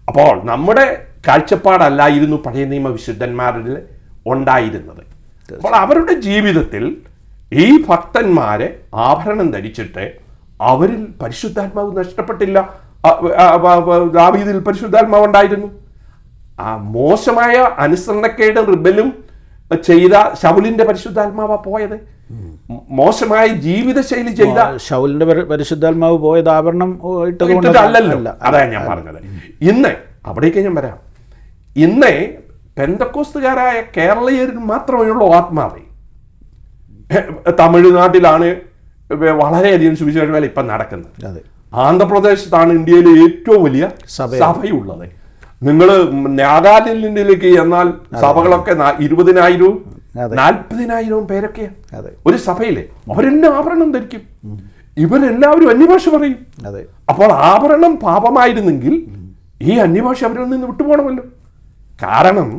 അപ്പോൾ നമ്മുടെ കാഴ്ചപ്പാടല്ലായിരുന്നു പഴയ നിയമ വിശുദ്ധന്മാരിൽ ഉണ്ടായിരുന്നത്. അപ്പോൾ അവരുടെ ജീവിതത്തിൽ ഈ ഭക്തന്മാരെ ആഭരണം ധരിച്ചിട്ട് അവരിൽ പരിശുദ്ധാത്മാവ് നഷ്ടപ്പെട്ടില്ല. ദാവീദിൽ പരിശുദ്ധാത്മാവ് ഉണ്ടായിരുന്നു. ആ മോശമായ അനുസരണക്കേട് റിബലും ചെയ്ത ശൗലിന്റെ പരിശുദ്ധാത്മാവാ പോയത്. മോശമായ ജീവിതശൈലി ചെയ്ത ശൗലിന്റെ പരിശുദ്ധാത്മാവ് പോയത് ആഭരണം ഇട്ടതല്ലല്ലോ. അതാണ് ഞാൻ പറഞ്ഞത്. ഇന്ന് അവിടേക്ക് ഞാൻ വരാം. ഇന്ന് പെന്തക്കോസ്തുകാരായ കേരളീയരിൽ മാത്രമേ ഉള്ളൂ ആത്മാവ്. തമിഴ്നാട്ടിലാണ് വളരെയധികം സുവിശേഷ വേല ഇപ്പം നടക്കുന്നത്. ആന്ധ്രാപ്രദേശത്താണ് ഇന്ത്യയിലെ ഏറ്റവും വലിയ സഭയുള്ളത്. നിങ്ങൾ നാഗാലാൻഡിലേക്ക് എന്നാൽ സഭകളൊക്കെ 20,000-വും 40,000-വും പേരൊക്കെയാ ഒരു സഭയിലെ. അവരെല്ലാം ആഭരണം ധരിക്കും, ഇവരെല്ലാവരും അന്യഭാഷ പറയും. അപ്പോൾ ആഭരണം പാപമായിരുന്നെങ്കിൽ ഈ അന്യഭാഷ അവരിൽ നിന്ന് വിട്ടുപോകണമല്ലോ. കാരണം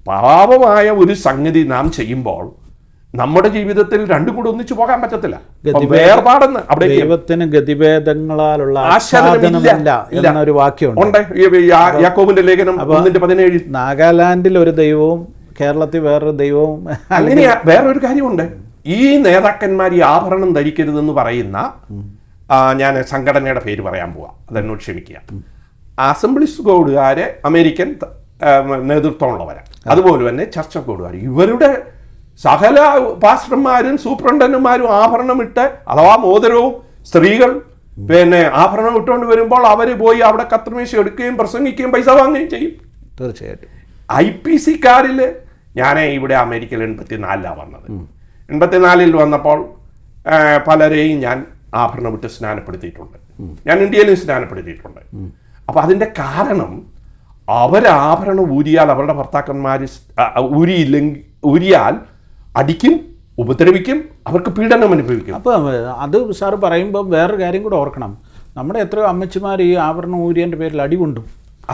പാപമായ ഒരു സംഗതി നാം ചെയ്യുമ്പോൾ നമ്മുടെ ജീവിതത്തിൽ രണ്ടും കൂടെ ഒന്നിച്ചു പോകാൻ പറ്റത്തില്ല. വേർപാടെന്ന് അവിടെ ദൈവത്തിന് ഗതിഭേദങ്ങളാലുള്ള എന്നൊരു വാക്യമുണ്ട്. യാക്കോബിന്റെ ലേഖനം 1:17. നാഗാലാൻഡിൽ ഒരു ദൈവവും കേരളത്തിൽ വേറൊരു ദൈവവും. അങ്ങനെയാ. വേറൊരു കാര്യമുണ്ട്. ഈ നേതാക്കന്മാർ ഈ ആഭരണം ധരിക്കരുതെന്ന് പറയുന്ന, ഞാൻ സംഘടനയുടെ പേര് പറയാൻ പോവാ, അതെന്നോട് ക്ഷമിക്കുക. അസംബ്ലീസ് കോഡുകാര് അമേരിക്കൻ നേതൃത്വമുള്ളവരാണ്. അതുപോലെ തന്നെ ചർച്ച് ഓഫ് കോഡുകാർ. ഇവരുടെ സകല പാസ്റ്റർമാരും സൂപ്രണ്ടന്റുമാരും ആഭരണം ഇട്ട്, അഥവാ മോതിരവും, സ്ത്രീകൾ പിന്നെ ആഭരണം ഇട്ടുകൊണ്ട് വരുമ്പോൾ അവർ പോയി അവിടെ കത്രിമേശ എടുക്കുകയും പ്രസംഗിക്കുകയും പൈസ വാങ്ങുകയും ചെയ്യും. തീർച്ചയായിട്ടും. IPC-കാരിൽ ഞാൻ ഇവിടെ അമേരിക്കയിൽ 84-ലാണ് വന്നത്. 84-ൽ വന്നപ്പോൾ പലരെയും ഞാൻ ആഭരണം ഇട്ട് സ്നാനപ്പെടുത്തിയിട്ടുണ്ട്. ഞാൻ ഇന്ത്യയിലും സ്നാനപ്പെടുത്തിയിട്ടുണ്ട്. അപ്പം അതിൻ്റെ കാരണം, അവരാഭരണം ഊരിയാൽ അവരുടെ ഭർത്താക്കന്മാർ ഊരിയാൽ അടിക്കും, ഉപദ്രവിക്കും, അവർക്ക് പീഡനം അനുഭവിക്കും. അപ്പോൾ അത് സാറ് പറയുമ്പോൾ വേറൊരു കാര്യം കൂടെ ഓർക്കണം. നമ്മുടെ എത്രയോ അമ്മച്ചിമാർ ഈ ആഭരണം ഊരിയൻ്റെ പേരിൽ അടികൊണ്ടു.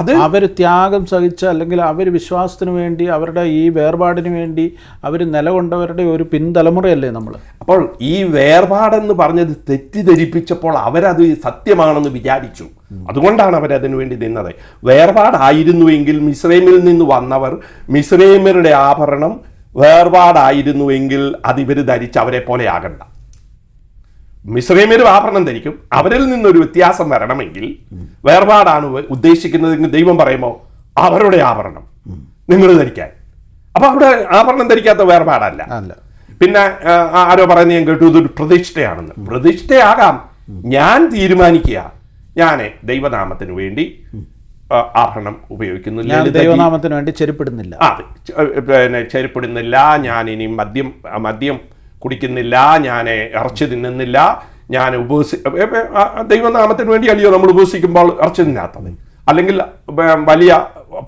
അത് അവർ ത്യാഗം സഹിച്ച, അല്ലെങ്കിൽ അവർ വിശ്വാസത്തിന് വേണ്ടി, അവരുടെ ഈ വേർപാടിന് വേണ്ടി അവർ നിലകൊണ്ടവരുടെ ഒരു പിൻതലമുറയല്ലേ നമ്മൾ. അപ്പോൾ ഈ വേർപാടെന്ന് പറഞ്ഞത് തെറ്റിദ്ധരിപ്പിച്ചപ്പോൾ അവരത് സത്യമാണെന്ന് വിചാരിച്ചു. അതുകൊണ്ടാണ് അവരതിനു വേണ്ടി നിന്നത്. വേർപാടായിരുന്നുവെങ്കിൽ മിസ്രൈമിൽ നിന്ന് വന്നവർ, മിസ്രൈമരുടെ ആഭരണം വേർപാടായിരുന്നുവെങ്കിൽ അതിവർ ധരിച്ച് അവരെ പോലെ ആകണ്ട. മിസ്രൈമ്യരും ആഭരണം ധരിക്കും. അവരിൽ നിന്നൊരു വ്യത്യാസം വരണമെങ്കിൽ, വേർപാടാണ് ഉദ്ദേശിക്കുന്നതെങ്കിൽ ദൈവം പറയുമ്പോൾ അവരുടെ ആഭരണം നിങ്ങൾ ധരിക്കാൻ. അപ്പൊ അവിടെ ആഭരണം ധരിക്കാത്ത വേർപാടല്ല. പിന്നെ ആരോ പറയുന്നത് ഞാൻ കേട്ടു, ഇതൊരു പ്രതിഷ്ഠയാണെന്ന്. പ്രതിഷ്ഠയാകാം. ഞാൻ തീരുമാനിക്കുക, ഞാൻ ദൈവനാമത്തിന് വേണ്ടി ആഭരണം ഉപയോഗിക്കുന്നില്ല, ദൈവനാമത്തിന് വേണ്ടി ചെരുപ്പിടുന്നില്ല. പിന്നെ ചെരുപ്പിടുന്നില്ല, ഞാൻ ഇനി മദ്യം കുടിക്കുന്നില്ല, ഞാൻ ഇറച്ചി തിന്നുന്നില്ല, ഞാൻ ദൈവനാമത്തിന് വേണ്ടി അല്ലയോ നമ്മൾ ഉപവസിക്കുമ്പോൾ ഇറച്ചി തിന്നാത്തത്, അല്ലെങ്കിൽ വലിയ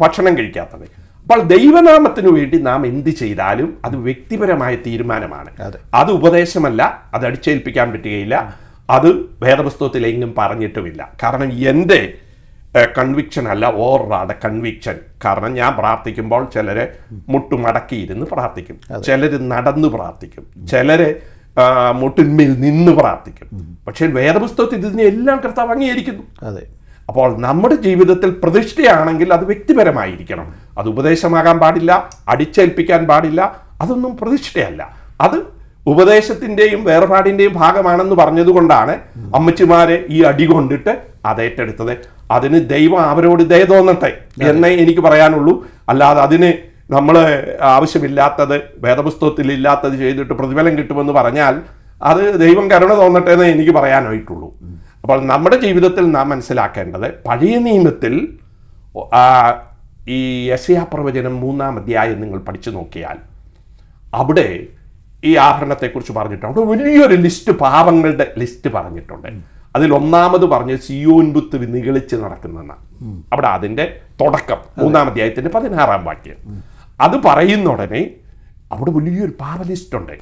ഭക്ഷണം കഴിക്കാത്തത്. അപ്പോൾ ദൈവനാമത്തിനു വേണ്ടി നാം എന്ത് ചെയ്താലും അത് വ്യക്തിപരമായ തീരുമാനമാണ്. അത് ഉപദേശമല്ല, അത് അടിച്ചേൽപ്പിക്കാൻ പറ്റുകയില്ല. അത് വേദപുസ്തകത്തിൽ എങ്ങും പറഞ്ഞിട്ടുമില്ല. കാരണം എൻ്റെ കൺവിക്ഷൻ അല്ല, ഓവറാണ് കൺവിക്ഷൻ. കാരണം ഞാൻ പ്രാർത്ഥിക്കുമ്പോൾ ചിലര് മുട്ടുമടക്കിയിരുന്ന് പ്രാർത്ഥിക്കും, ചിലര് നടന്ന് പ്രാർത്ഥിക്കും, ചിലര് മുട്ടിന്മേൽ നിന്ന് പ്രാർത്ഥിക്കും. പക്ഷേ വേദപുസ്തകത്തിൽ ഇതിനെല്ലാം കർത്താവ് അംഗീകരിക്കുന്നു. അതെ. അപ്പോൾ നമ്മുടെ ജീവിതത്തിൽ പ്രതിഷ്ഠയാണെങ്കിൽ അത് വ്യക്തിപരമായിരിക്കണം. അത് ഉപദേശമാകാൻ പാടില്ല, അടിച്ചേൽപ്പിക്കാൻ പാടില്ല, അതൊന്നും പ്രതിഷ്ഠയല്ല. അത് ഉപദേശത്തിൻ്റെയും വേർപാടിൻ്റെയും ഭാഗമാണെന്ന് പറഞ്ഞതുകൊണ്ടാണ് അമ്മച്ചിമാരെ ഈ അടി കൊണ്ടിട്ട് അതേറ്റെടുത്തത്. അതിന് ദൈവം അവരോട് ദയ തോന്നട്ടെ എന്നേ എനിക്ക് പറയാനുള്ളൂ. അല്ലാതെ അതിന് നമ്മൾ ആവശ്യമില്ലാത്തത്, വേദപുസ്തകത്തിൽ ഇല്ലാത്തത് ചെയ്തിട്ട് പ്രതിഫലം കിട്ടുമെന്ന് പറഞ്ഞാൽ അത് ദൈവം കരുണ തോന്നട്ടെ എന്നേ എനിക്ക് പറയാനായിട്ടുള്ളൂ. അപ്പോൾ നമ്മുടെ ജീവിതത്തിൽ നാം മനസ്സിലാക്കേണ്ടത്, പഴയ നിയമത്തിൽ ഈ യെശയ്യാ പ്രവചനം 3-ാം അധ്യായം നിങ്ങൾ പഠിച്ചു നോക്കിയാൽ അവിടെ ഈ ആഭരണത്തെക്കുറിച്ച് പറഞ്ഞിട്ടുണ്ട്. അവിടെ വലിയൊരു ലിസ്റ്റ്, പാപങ്ങളുടെ ലിസ്റ്റ് പറഞ്ഞിട്ടുണ്ട്. അതിൽ ഒന്നാമത് പറഞ്ഞ് സിയോൻ പുത്ത് നിഗളിച്ച് നടക്കുന്നെന്ന. അവിടെ അതിൻ്റെ തുടക്കം 3-ാം അധ്യായത്തിൻ്റെ 16-ാം വാക്യം. അത് പറയുന്ന ഉടനെ അവിടെ വലിയൊരു പാപ ലിസ്റ്റുണ്ട്.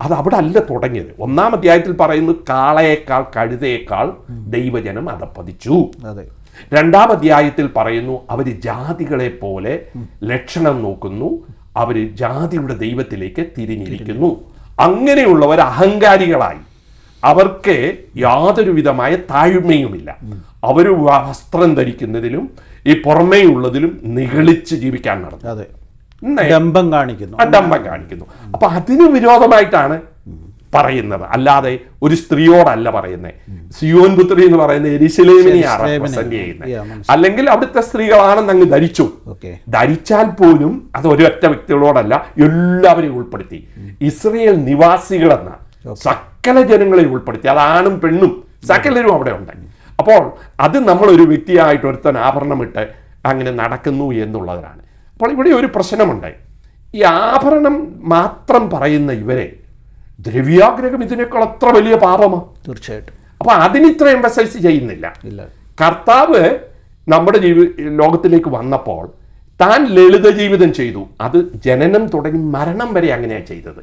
അത് അവിടെ അല്ല തുടങ്ങിയത്. 1-ാം അധ്യായത്തിൽ പറയുന്നത് കാളയേക്കാൾ കഴുതയേക്കാൾ ദൈവജനം അധപ്പതിച്ചു. 2-ാം അധ്യായത്തിൽ പറയുന്നു അവർ ജാതികളെ പോലെ ലക്ഷണം നോക്കുന്നു, അവർ ജാതിയുടെ ദൈവത്തിലേക്ക് തിരിഞ്ഞിരിക്കുന്നു. അങ്ങനെയുള്ളവർ അഹങ്കാരികളായി, അവർക്ക് യാതൊരു വിധമായ താഴ്മയുമില്ല. അവർ വസ്ത്രം ധരിക്കുന്നതിലും ഈ പുറമേയുള്ളതിലും നിഗളിച്ച് ജീവിക്കാൻ നടന്നു, ഡംഭം കാണിക്കുന്നു. അപ്പൊ അതിന് വിരോധമായിട്ടാണ് പറയുന്നത്, അല്ലാതെ ഒരു സ്ത്രീയോടല്ല പറയുന്നത്. സിയോൻ പുത്രി എന്ന് പറയുന്നത് യെരൂശലേമിനെയാണ് റെപ്രസെന്റ് ചെയ്യുന്നത്. അല്ലെങ്കിൽ അവിടുത്തെ സ്ത്രീകളാണെന്ന് അങ്ങ് ധരിച്ചു. ധരിച്ചാൽ പോലും അത് ഒരൊറ്റ വ്യക്തികളോടല്ല, എല്ലാവരെയും ഉൾപ്പെടുത്തി. ഇസ്രയേൽ നിവാസികളെന്ന സകല ജനങ്ങളെ ഉൾപ്പെടുത്തി. അതാണും പെണ്ണും സകലരും അവിടെ ഉണ്ട്. അപ്പോൾ അത് നമ്മളൊരു വ്യക്തിയായിട്ട് ഒരുത്തൻ ആഭരണമിട്ട് അങ്ങനെ നടക്കുന്നു എന്നുള്ളതാണ്. അപ്പോൾ ഇവിടെ ഒരു പ്രശ്നമുണ്ട്. ഈ ആഭരണം മാത്രം പറയുന്ന ഇവരെ ദ്രവ്യാഗ്രഹം ഇതിനേക്കാൾ അത്ര വലിയ പാപമാണ്. തീർച്ചയായിട്ടും. അപ്പൊ അതിനിത്ര എംഫസൈസ് ചെയ്യുന്നില്ല. കർത്താവ് നമ്മുടെ ലോകത്തിലേക്ക് വന്നപ്പോൾ താൻ ലളിത ജീവിതം ചെയ്തു. അത് ജനനം തുടങ്ങി മരണം വരെ അങ്ങനെയാണ് ചെയ്തത്.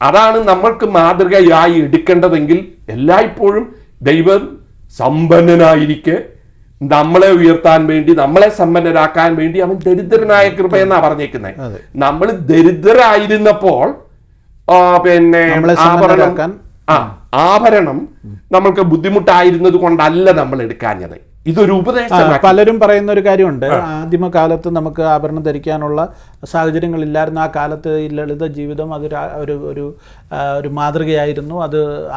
അതാണ് നമ്മൾക്ക് മാതൃകയായി എടുക്കേണ്ടതെങ്കിൽ എല്ലായ്പ്പോഴും ദൈവം സമ്പന്നനായിരിക്കെ നമ്മളെ ഉയർത്താൻ വേണ്ടി, നമ്മളെ സമ്പന്നരാക്കാൻ വേണ്ടി അവൻ ദരിദ്രനായ കൃപയെന്നാ പറഞ്ഞേക്കുന്നത്. നമ്മൾ ദരിദ്രരായിരുന്നപ്പോൾ പിന്നെ ആഭരണം നമ്മൾക്ക് ബുദ്ധിമുട്ടായിരുന്നത് കൊണ്ടല്ല നമ്മൾ എടുക്കാഞ്ഞത്. ഇതൊരു ഉപദേശം. പലരും പറയുന്ന ഒരു കാര്യമുണ്ട്, ആദിമകാലത്ത് നമുക്ക് ആഭരണം ധരിക്കാനുള്ള സാഹചര്യങ്ങളില്ലായിരുന്നു. ആ കാലത്ത് ഈ ലളിത ജീവിതം അതൊരു ഒരു മാതൃകയായിരുന്നു.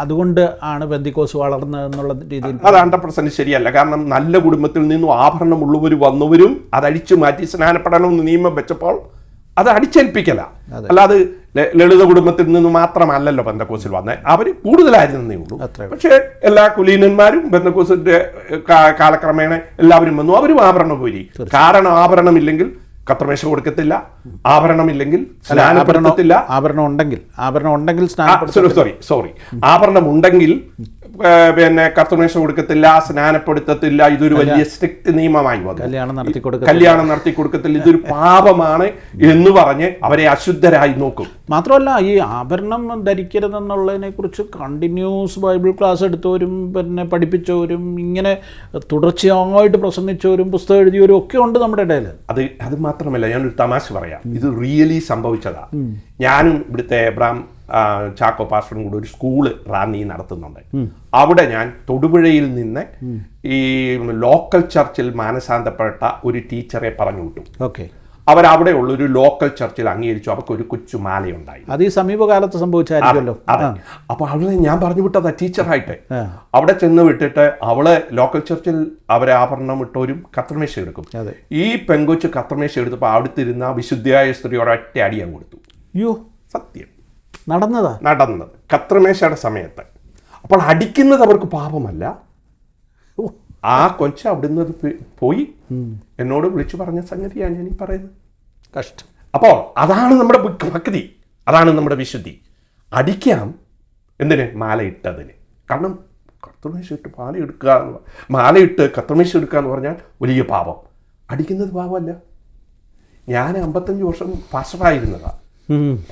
അതുകൊണ്ട് ആണ് പെന്തിക്കോസ് വളർന്നതെന്നുള്ള രീതിയിൽ അത് 100% ശരിയല്ല. കാരണം നല്ല കുടുംബത്തിൽ നിന്നും ആഭരണമുള്ളവർ വന്നവരും അതഴിച്ചു മാറ്റി സ്നാനപ്പെടണമെന്ന് നിയമം വെച്ചപ്പോൾ അത് അടിച്ചേൽപ്പിക്കല. അല്ലാതെ ലളിത കുടുംബത്തിൽ നിന്ന് മാത്രമല്ലല്ലോ പെന്തക്കോസിൽ വന്നത്, അവർ കൂടുതലായിരുന്നേ ഉള്ളൂ. പക്ഷേ എല്ലാ കുലീനന്മാരും പെന്തക്കോസിന്റെ കാലക്രമേണ എല്ലാവരും വന്നു, അവരും ആഭരണം പോയി. കാരണം ആഭരണമില്ലെങ്കിൽ കത്രമേശ കൊടുക്കത്തില്ല, ആഭരണമില്ലെങ്കിൽ സ്നാനപ്പെടുത്തത്തില്ല. ആഭരണം ഉണ്ടെങ്കിൽ ആഭരണം ഉണ്ടെങ്കിൽ പിന്നെ കർത്തമേശ കൊടുക്കത്തില്ല, സ്നാനപ്പെടുത്തത്തില്ല. ഇതൊരു വലിയ സ്ട്രിക്റ്റ് നിയമമായി വന്നു. കല്യാണം നടത്തി കൊടുക്കത്തില്ല, ഇതൊരു പാപമാണ് എന്ന് പറഞ്ഞ് അവരെ അശുദ്ധരായി നോക്കും. മാത്രമല്ല, ഈ ആഭരണം ധരിക്കരുതെന്നുള്ളതിനെ കുറിച്ച് കണ്ടിന്യൂസ് ബൈബിൾ ക്ലാസ് എടുത്തവരും പിന്നെ പഠിപ്പിച്ചവരും ഇങ്ങനെ തുടർച്ചയായിട്ട് പ്രസംഗിച്ചവരും പുസ്തകം എഴുതിയവരും ഒക്കെ ഉണ്ട് നമ്മുടെ ഇടയിൽ. അത് മാത്രമല്ല, ഞാനൊരു തമാശ പറയാം. ഇത് റിയലി സംഭവിച്ചതാ. ഞാനും ഇവിടുത്തെ എബ്രാം ചാക്കോ പാസ്റ്ററും കൂടെ ഒരു സ്കൂള് റാന്നി നടത്തുന്നുണ്ട്. അവിടെ ഞാൻ തൊടുപുഴയിൽ നിന്ന് ഈ ലോക്കൽ ചർച്ചിൽ മാനസാന്തപ്പെട്ട ഒരു ടീച്ചറെ പറഞ്ഞു വിട്ടു. അവരവിടെ ഉള്ളൊരു ലോക്കൽ ചർച്ചിൽ അംഗീകരിച്ചു. അവർക്ക് ഒരു കൊച്ചു മാലയുണ്ടായി. അത് ഈ സമീപകാലത്ത് സംഭവിച്ചായിരിക്കുമല്ലോ. അതെ. അപ്പൊ അവളെ ഞാൻ പറഞ്ഞു വിട്ടതാ ടീച്ചറായിട്ട്. അവിടെ ചെന്ന് വിട്ടിട്ട് അവള് ലോക്കൽ ചർച്ചിൽ അവരെ ആഭരണം ഇട്ടവരും കത്രമേശ എടുക്കും. ഈ പെങ്കൊച്ച് കത്രമേശ എടുത്തപ്പോൾ അവിടുത്തിരുന്ന വിശുദ്ധിയായ സ്ത്രീയോട് ഒറ്റ അടിയാൻ കൊടുത്തു. സത്യം നടന്നത് കത്രമേശയുടെ സമയത്ത്. അപ്പോൾ അടിക്കുന്നത് അവർക്ക് പാപമല്ല. ആ കൊച്ച അവിടുന്ന് പോയി എന്നോട് വിളിച്ചു പറഞ്ഞ സംഗതിയാണ് ഞാൻ ഈ പറയുന്നത്. കഷ്ടം. അപ്പോൾ അതാണ് നമ്മുടെ ഭക്തി, അതാണ് നമ്മുടെ വിശുദ്ധി. അടിക്കാം എന്തിന്? മാലയിട്ടതിന്. കാരണം കത്രമേശ ഇട്ട് മാലയിട്ട് കത്രമേശ എടുക്കുക എന്ന് പറഞ്ഞാൽ വലിയ പാപം. അടിക്കുന്നത് പാപമല്ല. ഞാൻ 55 വർഷം പാസ്റ്ററായിരുന്നതാണ്.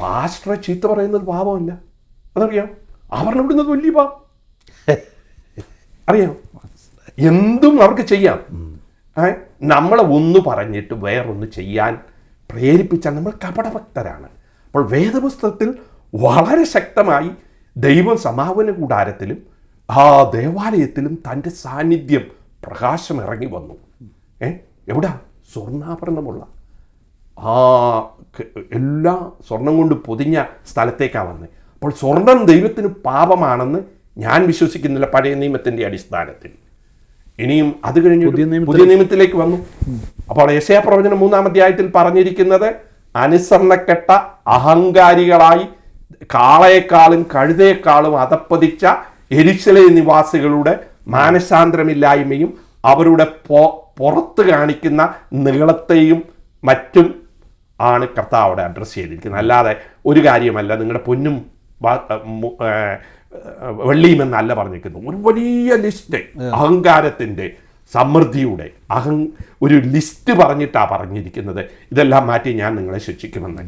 പാസ്റ്ററെ ചീത്ത പറയുന്നത് പാപമല്ല. അതറിയാം. ആഭരണം ഇടുന്നത് വലിയ പാപം. അറിയാം, എന്തും അവർക്ക് ചെയ്യാം. നമ്മളെ ഒന്ന് പറഞ്ഞിട്ട് വേറൊന്ന് ചെയ്യാൻ പ്രേരിപ്പിച്ചാൽ നമ്മൾ കപടഭക്തരാണ്. അപ്പോൾ വേദപുസ്തകത്തിൽ വളരെ ശക്തമായി ദൈവം സമാപന കൂടാരത്തിലും ആ ദേവാലയത്തിലും തൻ്റെ സാന്നിധ്യം പ്രകാശം ഇറങ്ങി വന്നു. എവിടാ? സ്വർണ്ണാഭരണമുള്ള ആ എല്ലാ സ്വർണം കൊണ്ട് പൊതിഞ്ഞ സ്ഥലത്തേക്കാണ് വന്നത്. അപ്പോൾ സ്വർണം ദൈവത്തിന് പാപമാണെന്ന് ഞാൻ വിശ്വസിക്കുന്നില്ല പഴയ നിയമത്തിൻ്റെ അടിസ്ഥാനത്തിൽ. ഇനിയും അത് കഴിഞ്ഞ് പുതിയ നിയമത്തിലേക്ക് വന്നു. അപ്പോൾ യെശയ്യാ പ്രവചനം 3-ാം അധ്യായത്തിൽ പറഞ്ഞിരിക്കുന്നത് അനുസരണക്കെട്ട അഹങ്കാരികളായി കാളയെക്കാളും കഴുതയെക്കാളും അധപ്പതിച്ച യെരൂശലേം നിവാസികളുടെ മാനസാന്തരമില്ലായ്മയും അവരുടെ പുറത്ത് കാണിക്കുന്ന നീളത്തെയും മറ്റും ആണ് കർത്താവ് അവിടെ അഡ്രസ്സ് ചെയ്തിരിക്കുന്നത്. അല്ലാതെ ഒരു കാര്യമല്ല നിങ്ങളുടെ പൊന്നും വെള്ളിയുമെന്നല്ല പറഞ്ഞിരിക്കുന്നത്. ഒരു വലിയ ലിസ്റ്റ്, അഹങ്കാരത്തിൻ്റെ, സമൃദ്ധിയുടെ ഒരു ലിസ്റ്റ് പറഞ്ഞിട്ടാണ് പറഞ്ഞിരിക്കുന്നത്. ഇതെല്ലാം മാറ്റി ഞാൻ നിങ്ങളെ ശിക്ഷിക്കുമെന്ന്.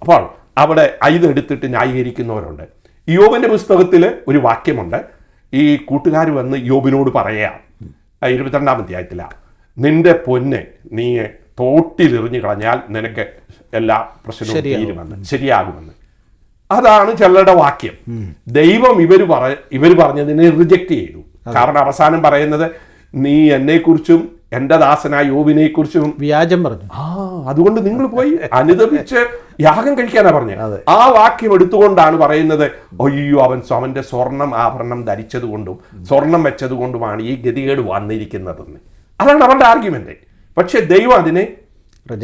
അപ്പോൾ അവിടെ ഇതെടുത്തിട്ട് ന്യായീകരിക്കുന്നവരുണ്ട്. യോബിൻ്റെ പുസ്തകത്തിൽ ഒരു വാക്യമുണ്ട്. ഈ കൂട്ടുകാർ വന്ന് യോബിനോട് പറയാം, 22-ാം അധ്യായത്തിലാണ്, നിന്റെ പൊന്ന് നീ തോട്ടിലെറിഞ്ഞു കളഞ്ഞാൽ നിനക്ക് എല്ലാ പ്രശ്നവും തീരുമെന്ന്, ശരിയാകുമെന്ന്. അതാണ് ചിലരുടെ വാക്യം. ദൈവം ഇവർ പറഞ്ഞതിനെ റിജക്റ്റ് ചെയ്തു. കാരണം അവസാനം പറയുന്നത് നീ എന്നെക്കുറിച്ചും എൻ്റെ ദാസനായ യോബിനെ കുറിച്ചും വ്യാജം പറഞ്ഞു. അതുകൊണ്ട് നിങ്ങൾ പോയി അനുദപിച്ച് യാഗം കഴിക്കാനാ പറഞ്ഞത്. ആ വാക്യം എടുത്തുകൊണ്ടാണ് പറയുന്നത്, അയ്യോ അവൻ്റെ സ്വർണം ആഭരണം ധരിച്ചത് കൊണ്ടും സ്വർണം വെച്ചത് കൊണ്ടുമാണ് ഈ ഗതികേട് വന്നിരിക്കുന്നതെന്ന്. അതാണ് അവരുടെ ആർഗ്യുമെന്റ്. പക്ഷെ ദൈവം അതിനെ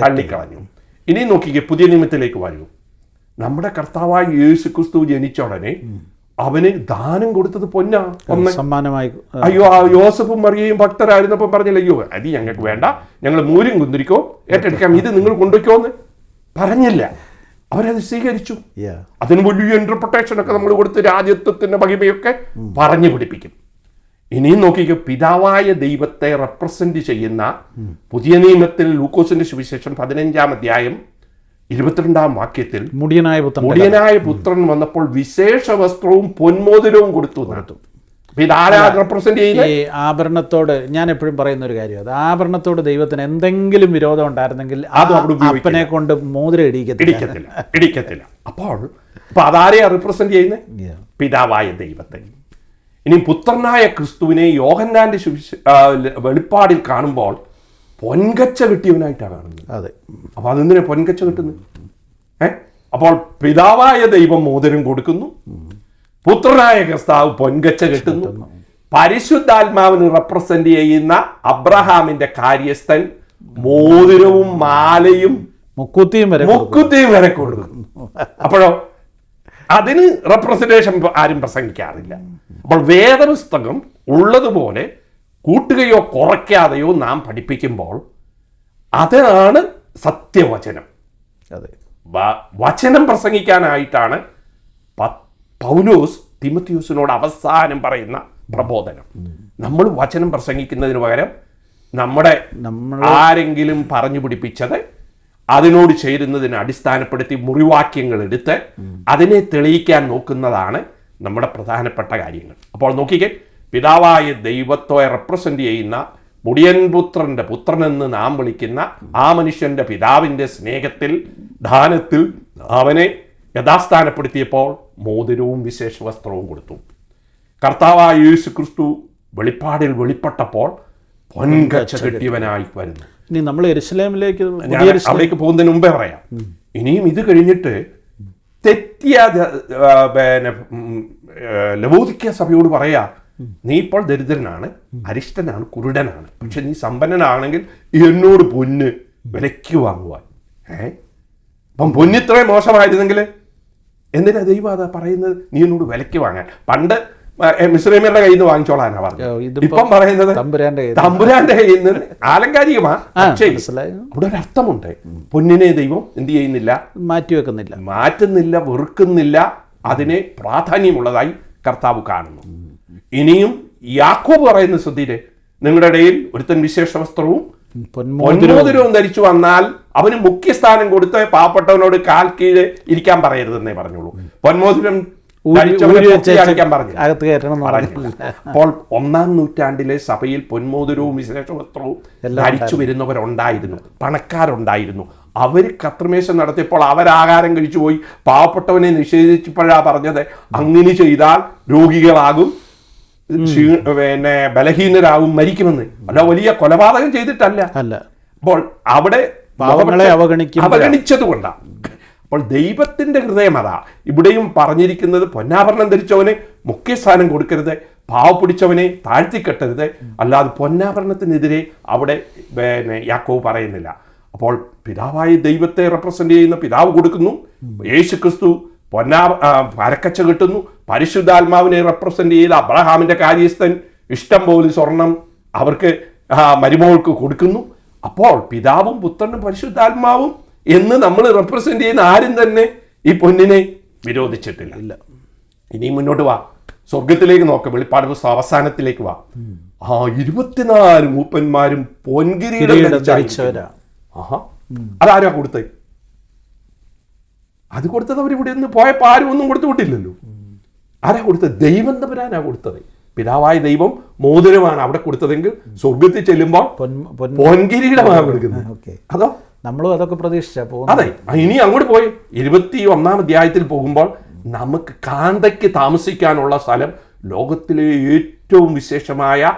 തള്ളിക്കളഞ്ഞു. ഇനി നോക്കിക്കേ, പുതിയ നിയമത്തിലേക്ക് വരൂ. നമ്മുടെ കർത്താവായ യേശു ക്രിസ്തു ജനിച്ച ഉടനെ അവന് ദാനം കൊടുത്തത് പൊന്നാ, സമ്മാനമായി. അയ്യോ ആ യോസഫും മറിയയും ഭക്തരായിരുന്നപ്പോൾ പറഞ്ഞില്ല, അയ്യോ അത് ഞങ്ങൾക്ക് വേണ്ട, ഞങ്ങൾ മൂരും കുന്തിരിക്കോ ഏറ്റെടുക്കാം, ഇത് നിങ്ങൾ കൊണ്ടുവയ്ക്കോന്ന് പറഞ്ഞില്ല. അവരത് സ്വീകരിച്ചു. അതിന് വലിയ ഇന്റർപ്രിട്ടേഷൻ ഒക്കെ നമ്മൾ കൊടുത്ത് രാജ്യത്വത്തിന്റെ മഹിമയൊക്കെ പറഞ്ഞു പിടിപ്പിക്കും. ഇനിയും നോക്കിക്കോ, പിതാവായ ദൈവത്തെ റെപ്രസെന്റ് ചെയ്യുന്ന പുതിയ നിയമത്തിൽ ലൂക്കോസിന്റെ സുവിശേഷം 15-ാം അധ്യായം 22-ാം വാക്യത്തിൽ മുടിയനായ പുത്രൻ വന്നപ്പോൾ വിശേഷ വസ്ത്രവും പൊന്മോതിരവും കൊടുത്തു. റെപ്രസെന്റ് ചെയ്യുന്ന ഈ ആഭരണത്തോട് ഞാൻ എപ്പോഴും പറയുന്ന ഒരു കാര്യം, അത് ആഭരണത്തോട് ദൈവത്തിന് എന്തെങ്കിലും വിരോധം ഉണ്ടായിരുന്നെങ്കിൽ അത് അപ്പനെ കൊണ്ട് മോതിരം ഇടിക്കത്തില്ല. അപ്പോൾ അതാരെയാ റെപ്രസെന്റ് ചെയ്യുന്നത്? പിതാവായ ദൈവത്തെ. ഇനി പുത്രനായ ക്രിസ്തുവിനെ യോഹന്നാന്റെ വെളിപ്പാടിൽ കാണുമ്പോൾ പൊൻകച്ച കിട്ടിയവനായിട്ടാണ് കാണുന്നത്. അതെ. അപ്പൊ അതെന്തിനാ പൊൻകച്ച കിട്ടുന്നത്? അപ്പോൾ പിതാവായ ദൈവം മോതിരം കൊടുക്കുന്നു, പുത്രനായ ക്രിസ്താവ് പൊൻകച്ച കിട്ടുന്നു. പരിശുദ്ധാത്മാവിന് റെപ്രസെന്റ് ചെയ്യുന്ന അബ്രഹാമിന്റെ കാര്യസ്ഥൻ മോതിരവും മാലയും മുക്കുത്തിയും വരെ കൊടുക്കുന്നു. അപ്പോഴോ അതിന് റെപ്രസെന്റേഷൻ ആരും പ്രസംഗിക്കാറില്ല. അപ്പോൾ വേദപുസ്തകം ഉള്ളതുപോലെ കൂട്ടുകയോ കുറയ്ക്കാതെയോ നാം പഠിപ്പിക്കുമ്പോൾ അതാണ് സത്യവചനം. അതെ, വചനം പ്രസംഗിക്കാനായിട്ടാണ് പൗലോസ് തിമോഥെയോസിനോട് അവസാനം പറയുന്ന പ്രബോധനം. നമ്മൾ വചനം പ്രസംഗിക്കുന്നതിന് പകരം നമ്മൾ ആരെങ്കിലും പറഞ്ഞു പിടിപ്പിച്ചത് അതിനോട് ചേരുന്നതിനെ അടിസ്ഥാനപ്പെടുത്തി മുറിവാക്യങ്ങൾ എടുത്ത് അതിനെ തെളിയിക്കാൻ നോക്കുന്നതാണ് നമ്മുടെ പ്രധാനപ്പെട്ട കാര്യങ്ങൾ. അപ്പോൾ നോക്കിക്കേ, പിതാവായ ദൈവത്തെ റെപ്രസെന്റ് ചെയ്യുന്ന മുടിയൻ പുത്രന്റെ പുത്രനെന്ന് നാം വിളിക്കുന്ന ആ മനുഷ്യന്റെ പിതാവിന്റെ സ്നേഹത്തിൽ ദാനത്തിൽ അവനെ യഥാസ്ഥാനപ്പെടുത്തിയപ്പോൾ മോതിരവും വിശേഷ വസ്ത്രവും കൊടുത്തു. കർത്താവായ യേശു ക്രിസ്തു വെളിപ്പാടിൽ വെളിപ്പെട്ടപ്പോൾ പൊൻകച്ച കെട്ടിയവനായി വരുന്നു. ഇനി നമ്മൾ യെരൂശലേമിലേക്ക് അവിടേക്ക് പോകുന്നതിന് മുമ്പേ പറയാം. ഇനിയും ഇത് കഴിഞ്ഞിട്ട് തെറ്റിയ ലവോദിക്യ സഭയോട് പറയാ, നീ ഇപ്പോൾ ദരിദ്രനാണ്, അരിഷ്ടനാണ്, കുരുടനാണ്, പക്ഷെ നീ സമ്പന്നനാണെങ്കിൽ എന്നോട് പൊന്ന് വിലയ്ക്ക് വാങ്ങുവാൻ. അപ്പം പൊന്നിത്രയും മോശമായിരുന്നെങ്കിൽ എന്തിനാ ദൈവം അതാ പറയുന്നത്? നീ എന്നോട് വിലയ്ക്ക് വാങ്ങാൻ. പണ്ട് മിസ്രൈമ്യരുടെ കയ്യിൽ നിന്ന് വാങ്ങിച്ചോളാനാ പറഞ്ഞത്. ഇപ്പം പറയുന്നത് തമ്പുരാന്റെ കയ്യിൽ നിന്ന് ആലങ്കാരികമാ. പക്ഷേ അവിടെ ഒരു അർത്ഥമുണ്ട്. പൊന്നിനെ ദൈവം എന്ത് ചെയ്യുന്നില്ല? മാറ്റുന്നില്ല, വെറുക്കുന്നില്ല. അതിനെ പ്രാധാന്യമുള്ളതായി കർത്താവ് കാണുന്നു. ഇനിയും യാക്കോബ് പറയുന്ന ശ്രദ്ധയിലെ, നിങ്ങളുടെ ഇടയിൽ ഒരുത്തൻ വിശേഷ വസ്ത്രവും പൊന്മോതിരവും ധരിച്ചു വന്നാൽ അവന് മുഖ്യസ്ഥാനം കൊടുത്ത് പാവപ്പെട്ടവനോട് കാൽ കീഴ് ഇരിക്കാൻ പറയരുതെന്നേ പറഞ്ഞോളൂ. പൊന്മോതിരം ധരിച്ചവനെ പൂർത്തിയാക്കാൻ പറഞ്ഞു. അകത്ത് കയറ്റണം എന്ന് പറഞ്ഞില്ല. അപ്പോൾ 1-ാം നൂറ്റാണ്ടിലെ സഭയിൽ പൊന്മോതിരവും വിശേഷവസ്ത്രവും ധരിച്ചു വരുന്നവരുണ്ടായിരുന്നു, പണക്കാരുണ്ടായിരുന്നു. അവർ കർത്തൃമേശം നടത്തിയപ്പോൾ അവരാഹാരം കഴിച്ചു പോയി. പാവപ്പെട്ടവനെ നിഷേധിച്ചപ്പോഴാ പറഞ്ഞത് അങ്ങനെ ചെയ്താൽ രോഗികളാകും, പിന്നെ ബലഹീനരാകും, മരിക്കുമെന്ന്. അല്ല, വലിയ കൊലപാതകം ചെയ്തിട്ടല്ല. അപ്പോൾ അവിടെ അവഗണിച്ചത് കൊണ്ടാണ്. അപ്പോൾ ദൈവത്തിന്റെ ഹൃദയം അതാ. ഇവിടെയും പറഞ്ഞിരിക്കുന്നത് പൊന്നാഭരണം ധരിച്ചവനെ മുഖ്യസ്ഥാനം കൊടുക്കരുത്, പാവപ്പിടിച്ചവനെ താഴ്ത്തിക്കെട്ടരുത്. അല്ലാതെ പൊന്നാഭരണത്തിനെതിരെ അവിടെ യാക്കോബ് പറയുന്നില്ല. അപ്പോൾ പിതാവായ ദൈവത്തെ റെപ്രസെന്റ് ചെയ്യുന്ന പിതാവ് കൊടുക്കുന്നു, യേശു ക്രിസ്തു പരക്കച്ച കിട്ടുന്നു, പരിശുദ്ധാത്മാവിനെ റെപ്രസെന്റ് ചെയ്ത അബ്രഹാമിന്റെ കാര്യസ്ഥൻ ഇഷ്ടം പോലെ സ്വർണം അവർക്ക് മരുമകൾക്ക് കൊടുക്കുന്നു. അപ്പോൾ പിതാവും പുത്രനും പരിശുദ്ധാത്മാവും എന്ന് നമ്മൾ റെപ്രസെന്റ് ചെയ്യുന്ന ആരും തന്നെ ഈ പൊന്നിനെ വിരോധിച്ചിട്ടില്ല. ഇനി മുന്നോട്ട് വാ, സ്വർഗത്തിലേക്ക് നോക്കാം. വെളിപ്പാട് പുസ്തകം അവസാനത്തിലേക്ക് വാ. 24 മൂപ്പന്മാരും പൊൻകിരീടം ധരിച്ചവരാ. അതാരാ കൊടുത്തത്? അത് കൊടുത്തത് അവരിവിടെ നിന്ന് പോയപ്പോൾ ആരും ഒന്നും കൊടുത്തു വിട്ടില്ലല്ലോ. ആരാ കൊടുത്തത്? ദൈവം തമ്പുരാനാ കൊടുത്തത്. പിതാവായ ദൈവം മോതിരമാണ് അവിടെ കൊടുത്തതെങ്കിൽ സ്വർഗത്തിൽ ചെല്ലുമ്പോൾ പൊൻകിരീടമാണ് കൊടുക്കുന്നത്. അതോ നമ്മളും അതൊക്കെ പ്രതീക്ഷിച്ചാ പോകും. അതെ, ഇനി അങ്ങോട്ട് പോയി 21-ാം അധ്യായത്തിൽ പോകുമ്പോൾ നമുക്ക് കാന്തയ്ക്ക് താമസിക്കാനുള്ള സ്ഥലം ലോകത്തിലെ ഏറ്റവും വിശേഷമായ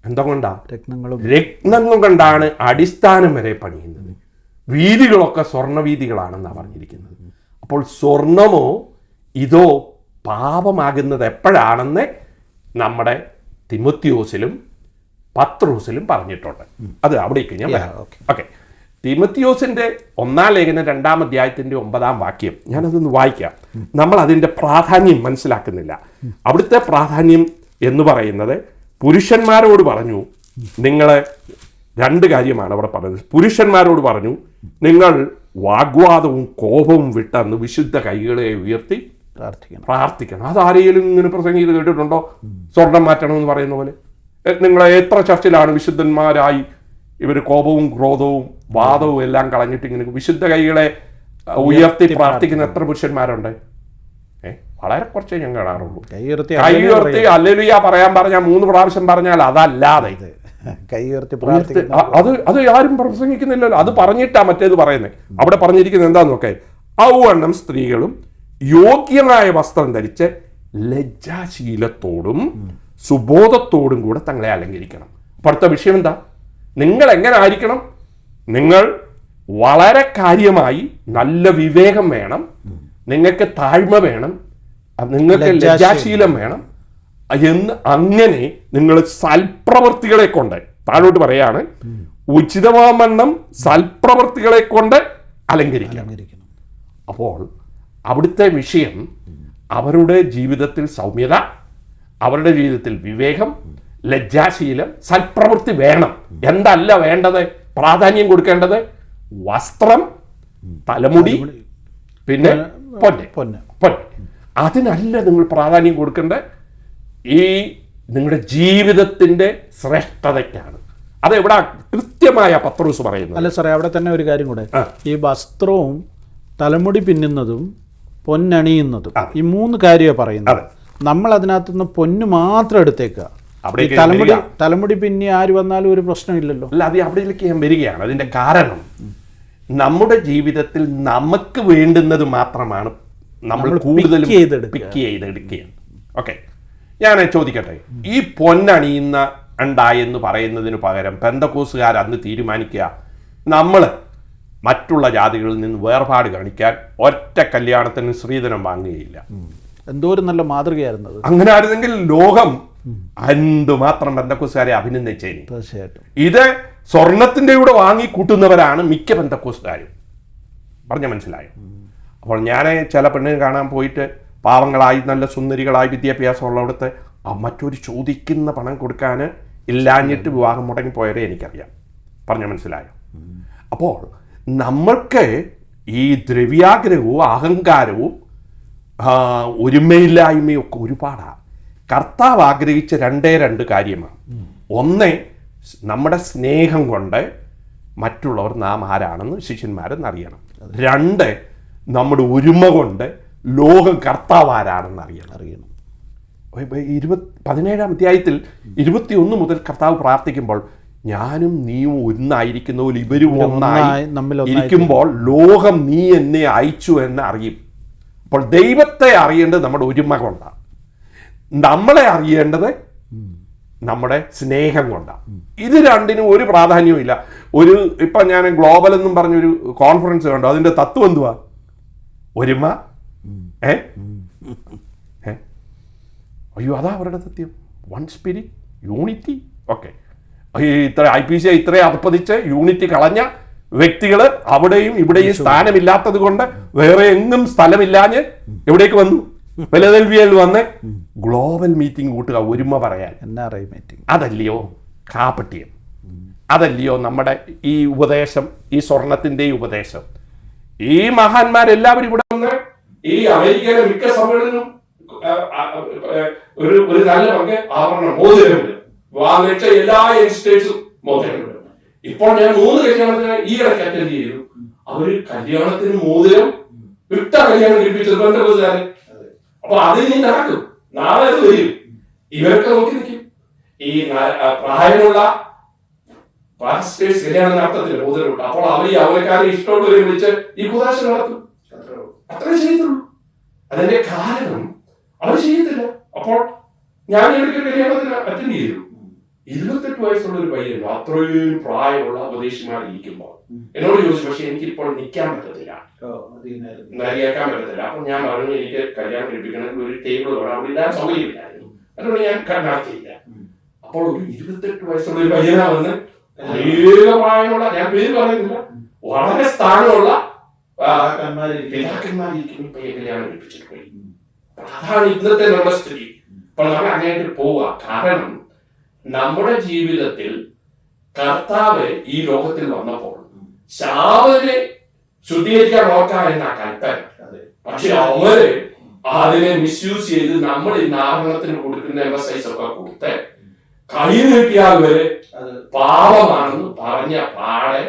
എന്തുകൊണ്ടാ? രത്നങ്ങൾ കൊണ്ടാണ് അടിസ്ഥാനം വരെ പണിയുന്നത്. വീതികളൊക്കെ സ്വർണ്ണവീതികളാണെന്നാണ് പറഞ്ഞിരിക്കുന്നത്. അപ്പോൾ സ്വർണമോ ഇതോ പാപമാകുന്നത് എപ്പോഴാണെന്ന് നമ്മുടെ തിമോത്തിയോസിലും പത്രോസിലും പറഞ്ഞിട്ടുണ്ട്. അത് അവിടേക്ക് ഞാൻ ഓക്കെ. തിമോത്തിയോസിന്റെ 1-ാം ലേഖനം 2-ാം അധ്യായത്തിന്റെ 9-ാം വാക്യം ഞാനതൊന്ന് വായിക്കാം. നമ്മൾ അതിൻ്റെ പ്രാധാന്യം മനസ്സിലാക്കുന്നില്ല. അവിടുത്തെ പ്രാധാന്യം എന്ന് പറയുന്നത് പുരുഷന്മാരോട് പറഞ്ഞു, നിങ്ങളെ 2 കാര്യമാണ് അവിടെ പറഞ്ഞത്. പുരുഷന്മാരോട് പറഞ്ഞു, നിങ്ങൾ വാഗ്വാദവും കോപവും വിട്ടെന്ന് വിശുദ്ധ കൈകളെ ഉയർത്തി പ്രാർത്ഥിക്കണം. അതാരെങ്കിലും ഇങ്ങനെ പ്രസംഗം ചെയ്ത് കേട്ടിട്ടുണ്ടോ? സ്വർണം മാറ്റണമെന്ന് പറയുന്ന പോലെ. നിങ്ങളെ എത്ര ചർച്ചിലാണ് വിശുദ്ധന്മാരായി ഇവർ കോപവും ക്രോധവും വാദവും എല്ലാം കളഞ്ഞിട്ട് ഇങ്ങനെ വിശുദ്ധ കൈകളെ ഉയർത്തി പ്രാർത്ഥിക്കുന്ന എത്ര പുരുഷന്മാരുണ്ട്? വളരെ കുറച്ചേ ഞാൻ കാണാറുള്ളൂ. കൈ ഉയർത്തി ഹല്ലേലൂയ പറയാൻ പറഞ്ഞാൽ 3 പ്രാവശ്യം പറഞ്ഞാൽ അതല്ലാതെ അത് ആരും പ്രസംഗിക്കുന്നില്ലല്ലോ. അത് പറഞ്ഞിട്ടാ മറ്റേത് പറയുന്നത്. അവിടെ പറഞ്ഞിരിക്കുന്നത് എന്താന്ന് നോക്കേ, ഔവണ്ണം സ്ത്രീകളും യോഗ്യമായ വസ്ത്രം ധരിച്ച് ലജ്ജാശീലത്തോടും സുബോധത്തോടും കൂടെ തങ്ങളെ അലങ്കരിക്കണം. അപ്പൊ അടുത്ത വിഷയം എന്താ? നിങ്ങൾ എങ്ങനെ ആയിരിക്കണം? നിങ്ങൾ വളരെ കാര്യമായി നല്ല വിവേകം വേണം, നിങ്ങൾക്ക് താഴ്മ വേണം, നിങ്ങൾക്ക് ലജ്ജാശീലം വേണം എന്ന്. അങ്ങനെ നിങ്ങൾ സൽപ്രവൃത്തികളെ കൊണ്ട്, താഴോട്ട് പറയാണ്, ഉചിതമാവണ്ണം സൽപ്രവൃത്തികളെ കൊണ്ട് അലങ്കരിക്കണം. അപ്പോൾ അവിടുത്തെ വിഷയം അവരുടെ ജീവിതത്തിൽ സൗമ്യത, അവരുടെ ജീവിതത്തിൽ വിവേകം, ലജ്ജാശീലം, സൽപ്രവൃത്തി വേണം. എന്തല്ല വേണ്ടത്? പ്രാധാന്യം കൊടുക്കേണ്ടത് വസ്ത്രം, തലമുടി, പിന്നെ പൊന്ന്. അതിനല്ല നിങ്ങൾ പ്രാധാന്യം കൊടുക്കേണ്ടത്, ഈ നിങ്ങളുടെ ജീവിതത്തിന്റെ ശ്രേഷ്ഠതയ്ക്കാണ്. അത് എവിടെ കൃത്യമായ പത്രോസ് പറയുന്നത്. അല്ല സാറേ, അവിടെ തന്നെ ഒരു കാര്യം കൂടെ, ഈ വസ്ത്രവും തലമുടി പിന്നുന്നതും പൊന്നണിയുന്നതും ഈ 3 കാര്യമാണ് പറയുന്നത്. നമ്മൾ അതിനകത്തുനിന്ന് പൊന്ന് മാത്രം എടുത്തേക്കുക. തലമുടി പിന്നെ ആര് വന്നാലും ഒരു പ്രശ്നമില്ലല്ലോ. അല്ല, അത് അവിടേക്ക് ഞാൻ വരികയാണ്. അതിന്റെ കാരണം നമ്മുടെ ജീവിതത്തിൽ നമുക്ക് വേണ്ടുന്നത് മാത്രമാണ് നമ്മൾ കൂടുതലും പിക്ക് ചെയ്തെടുക്കുകയാണ്. ഓക്കെ, ഞാൻ ചോദിക്കട്ടെ, ഈ പൊന്നണിയുന്ന ഉണ്ടായെന്ന് പറയുന്നതിന് പകരം പെന്തക്കോസുകാർ അന്ന് തീരുമാനിക്കുക, നമ്മൾ മറ്റുള്ള ജാതികളിൽ നിന്ന് വേർപാട് കാണിക്കാൻ ഒറ്റ കല്യാണത്തിന് സ്ത്രീധനം വാങ്ങുകയില്ല. എന്തോ ഒരു നല്ല മാതൃകയായിരുന്നത്. അങ്ങനെ ആയിരുന്നെങ്കിൽ ലോകം എന്തുമാത്രം പെന്തക്കോസുകാരെ അഭിനന്ദിച്ചേനെ. തീർച്ചയായിട്ടും. ഇത് സ്വർണത്തിന്റെ കൂടെ വാങ്ങി കൂട്ടുന്നവരാണ് മിക്ക പെന്തക്കോസുകാരും. പറഞ്ഞ മനസ്സിലായോ? അപ്പോൾ ഞാൻ ചില പെണ്ണിനെ കാണാൻ പോയിട്ട് പാവങ്ങളായി നല്ല സുന്ദരികളായി വിദ്യാഭ്യാസമുള്ളവിടുത്തെ മറ്റൊരു ചോദിക്കുന്ന പണം കൊടുക്കാൻ ഇല്ലാഞ്ഞിട്ട് വിവാഹം മുടങ്ങിപ്പോയവരെ എനിക്കറിയാം. പറഞ്ഞ മനസ്സിലായോ? അപ്പോൾ നമ്മൾക്ക് ഈ ദ്രവ്യാഗ്രഹവും അഹങ്കാരവും ഒരുമയില്ലായ്മയും ഒക്കെ ഒരുപാടാണ്. കർത്താവ് ആഗ്രഹിച്ച 2 കാര്യമാണ്. ഒന്ന്, നമ്മുടെ സ്നേഹം കൊണ്ട് മറ്റുള്ളവർ നാം ആരാണെന്ന് ശിഷ്യന്മാരെന്നറിയണം. 2, നമ്മുടെ ഒരുമ കൊണ്ട് ലോകം കർത്താവ് ആരാണെന്ന് അറിയണം. 17-ാം അധ്യായത്തിൽ 21 മുതൽ കർത്താവ് പ്രാർത്ഥിക്കുമ്പോൾ ഞാനും നീയും ഒന്നായിരിക്കുന്ന പോലെ ഇവരും ഒന്നായി ഇരിക്കുമ്പോൾ ലോകം നീ എന്നെ അയച്ചു എന്ന് അറിയും. അപ്പോൾ ദൈവത്തെ അറിയേണ്ടത് നമ്മുടെ ഒരുമ കൊണ്ടാണ്, നമ്മളെ അറിയേണ്ടത് നമ്മുടെ സ്നേഹം കൊണ്ടാണ്. ഇത് രണ്ടിനും ഒരു പ്രാധാന്യവും ഇല്ല. ഇപ്പം ഞാൻ ഗ്ലോബൽ എന്നും പറഞ്ഞൊരു കോൺഫറൻസ് കണ്ടു, അതിൻ്റെ തത്വം എന്തുവാ? ഒരുമ. അയ്യോ, അതാ അവരുടെ സത്യം. One spirit, unity. ഓക്കെ, ഇത്ര IPC ഇത്രയും അധപ്പതിച്ച് യൂണിറ്റി കളഞ്ഞ വ്യക്തികൾ അവിടെയും ഇവിടെയും സ്ഥാനമില്ലാത്തത് കൊണ്ട് വേറെ എങ്ങും സ്ഥലമില്ലാഞ്ഞ് എവിടേക്ക് വന്നു? ഫിലദൽഫിയയിൽ വന്ന് ഗ്ലോബൽ മീറ്റിംഗ് കൂട്ടുക, ഒരുമ പറയാൻ. അതല്ലയോ കാപട്യം? അതല്ലയോ നമ്മുടെ ഈ ഉപദേശം, ഈ സ്വർണത്തിന്റെ ഉപദേശം? ഈ മഹാന്മാരെല്ലാവരും ഇവിടെ വന്ന് ഈ അമേരിക്കയിലെ മിക്ക സഭകളിലും ഒരു നല്ല പങ്ക് ആഭരണം മോതിരമുണ്ട്. വാങ്ങിച്ച എല്ലാ യങ്സ്റ്റേഴ്സും മോതിരമുണ്ട്. ഇപ്പോൾ ഞാൻ 3 കല്യാണത്തിന് ഈ ഇടയ്ക്ക് അറ്റൻഡ് ചെയ്തു. അവര് കല്യാണത്തിന് മോതിരം ഇട്ട കല്യാണം കഴിപ്പിച്ചത് ബന്ധുക്കാരെ. അപ്പൊ അതിൽ നീ നടക്കും, നാളെ അത് വരും. ഇവരൊക്കെ നോക്കി നിൽക്കും. ഈ പ്രായമുള്ള പാസ്റ്റേഴ്സ് കല്യാണം നടത്തത്തില്ല, മോതിരം ഇട്ടു. അപ്പോൾ അവർ ഈ അവരക്കാരെ ഇഷ്ടമുള്ളവരെ വിളിച്ച് ഈ കുദാശ നടത്തും. അത്രേ ചെയ്യത്തുള്ളൂ. അതിന്റെ കാരണം അവർ ചെയ്യത്തില്ല. അപ്പോൾ ഞാൻ ഇടയ്ക്ക് കല്യാണത്തിന് അറ്റൻഡ് ചെയ്തു. 28 വയസ്സുള്ള ഒരു പയ്യൻ, അത്രയും പ്രായമുള്ള ഉപദേശിമാർ ഇരിക്കുമ്പോൾ എന്നോട് ചോദിച്ചു, പക്ഷെ എനിക്കിപ്പോൾ നിൽക്കാൻ പറ്റത്തില്ല, കേൾക്കാൻ പറ്റത്തില്ല. അപ്പൊ ഞാൻ പറഞ്ഞു, എനിക്ക് കല്യാണം കഴിപ്പിക്കണമെങ്കിൽ ഒരു ടേബിൾ വേണം, അവിടെ ഇല്ലാതെ സൗകര്യമില്ലായിരുന്നു. അതുകൊണ്ട് ഞാൻ നടത്തിയില്ല. അപ്പോൾ ഒരു 28 വയസ്സുള്ള ഒരു പയ്യനാണെന്ന് അനേക പ്രായമുള്ള, ഞാൻ പേര് പറയുന്നില്ല, വളരെ സ്ഥാനമുള്ള പിതാക്കന്മാരിരിക്കും ഈ പയ്യൻ കല്യാണം കഴിപ്പിച്ചിട്ട് പോയി. അതാണ് ഇന്നത്തെ നമ്മുടെ സ്ഥിതി. അപ്പോൾ നമ്മൾ അങ്ങോട്ട് പോവുക. കാരണം നമ്മുടെ ജീവിതത്തിൽ കർത്താവ് ഈ ലോകത്തിൽ വന്നപ്പോൾ ശാബത്തിനെ ശുദ്ധീകരിക്കാൻ നോക്കാം എന്ന കൽപ്പന. പക്ഷെ അവര് അതിനെ മിസ്യൂസ് ചെയ്ത് നമ്മൾ ഇന്ന് ആഭരണത്തിന് കൊടുക്കുന്ന എംഫസൈസ് ഒക്കെ കൊടുത്ത് കൈ നീട്ടിയാൽ വരെ പാപമാണെന്ന് പറഞ്ഞ പാടെ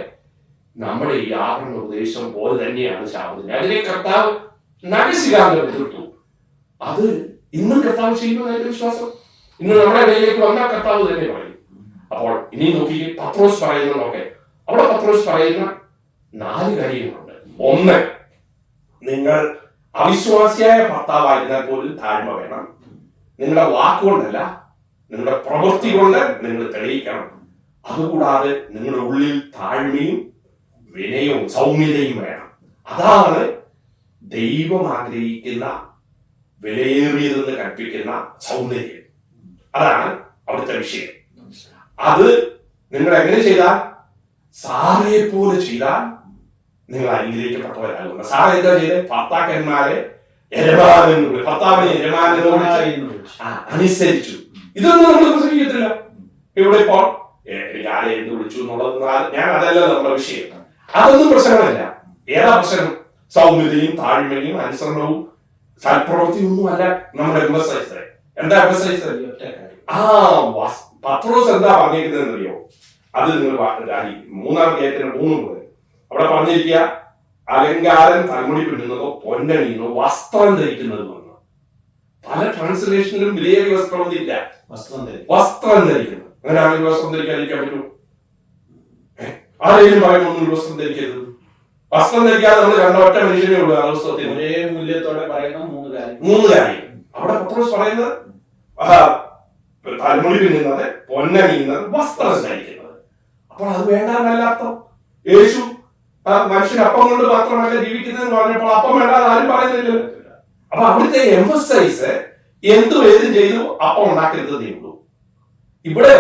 നമ്മുടെ ഈ ആഭരണ ഉപദേശം പോലെ തന്നെയാണ് ശാബത്തിന്. അതിനെ കർത്താവ് നരസികാന്തം എതിർത്തു. അത് ഇന്നും കർത്താവ് ചെയ്യുന്ന എന്റെ വിശ്വാസം. ഇന്ന് നമ്മുടെ ഇടയിലേക്ക് വന്ന കർത്താവ് തന്നെ പറയും. അപ്പോൾ ഇനി നോക്കി പത്രോസ് പറയുന്ന നോക്കെ, അവിടെ പത്രോസ് പറയുന്ന 4 കാര്യങ്ങളുണ്ട്. 1, നിങ്ങൾ അവിശ്വാസിയായ ഭർത്താവായിരുന്നാൽ പോലും താഴ്മ വേണം. നിങ്ങളുടെ വാക്കുകൊണ്ടല്ല, നിങ്ങളുടെ പ്രവൃത്തി കൊണ്ട് നിങ്ങൾ തെളിയിക്കണം. അതുകൂടാതെ നിങ്ങളുടെ ഉള്ളിൽ താഴ്മയും വിനയവും സൗമ്യതയും വേണം. അതാണ് ദൈവം ആഗ്രഹിക്കുന്ന വിലയേറിയതെന്ന് കൽപ്പിക്കുന്ന സൗന്ദര്യം. അതാണ് അവിടുത്തെ വിഷയം. അത് നിങ്ങൾ എങ്ങനെ ചെയ്താൽ, സാറയെ പോലെ ചെയ്താൽ നിങ്ങൾ അനുഗ്രഹിക്കപ്പെട്ടവരാകുന്നു. സാറ എന്താ ചെയ്തത്? ഭർത്താക്കന്മാരെ ഭർത്താവിനെ അനുസരിച്ചു. ഇതൊന്നും നമ്മൾ പ്രസംഗിക്കത്തില്ല. ഇവിടെ ഇപ്പോൾ എനിക്ക് ആരെ എന്ത് വിളിച്ചു എന്നുള്ളത് ഞാൻ അതല്ല നമ്മുടെ വിഷയം. അതൊന്നും പ്രശ്നമല്ല. ഏതാ പ്രശ്നം? സൗമ്യതയും താഴ്മയും അനുസരണവും സൽപ്രവൃത്തിയൊന്നുമല്ല നമ്മുടെ എംഫസൈസ്. എന്താ എംഫസൈസ്? പത്രോസ് എന്താ പറഞ്ഞിരിക്കുന്നത് അറിയോ? അത് നിങ്ങൾ 3-ാം അധ്യായത്തിന് 3 മുതൽ അവിടെ പറഞ്ഞിരിക്കുക, അലങ്കാരം തലമുടി പിന്നുന്നതോ പൊന്നണിയുന്നതോ വസ്ത്രം ധരിക്കുന്നതോ. പല ട്രാൻസ്ലേഷനിലും വിലയേറിയ വസ്ത്രം ഇല്ല, വസ്ത്രം ധരിക്കുന്നത്. അങ്ങനെ ആരെങ്കിലും വസ്ത്രം ധരിക്കാതിരിക്കാൻ പറ്റുമോ? ആരെങ്കിലും പറയുമ്പോൾ ഒന്നും വസ്ത്രം ധരിക്കരുത്. വസ്ത്രം ധരിക്കാതെ നമ്മൾ 2 ഒറ്റ മനുഷ്യനേ ഉള്ളൂ. ആ വസ്ത്രത്തിന് ഒരേ മൂല്യത്തോടെ പറയുന്ന 3 കാര്യം അവിടെ പത്രോസ് പറയുന്നത്. തലമുടി പിന്നുന്നത്, പൊന്നണിയുന്നത്, വസ്ത്രം ധരിക്കുന്നത്. അപ്പോൾ അത് വേണ്ടാന്നല്ല അർത്ഥം. യേശു മനുഷ്യൻ അപ്പം കൊണ്ട് മാത്രമല്ല ജീവിക്കുന്നതെന്ന് പറഞ്ഞപ്പോൾ അപ്പം വേണ്ടാതെ ആരും പറയുന്നില്ല. അപ്പൊ അവിടുത്തെ എംഫസൈസ് എന്തും ഏതും ചെയ്തു അപ്പം ഉണ്ടാക്കരുതേ ഉള്ളൂ. ഇവിടെ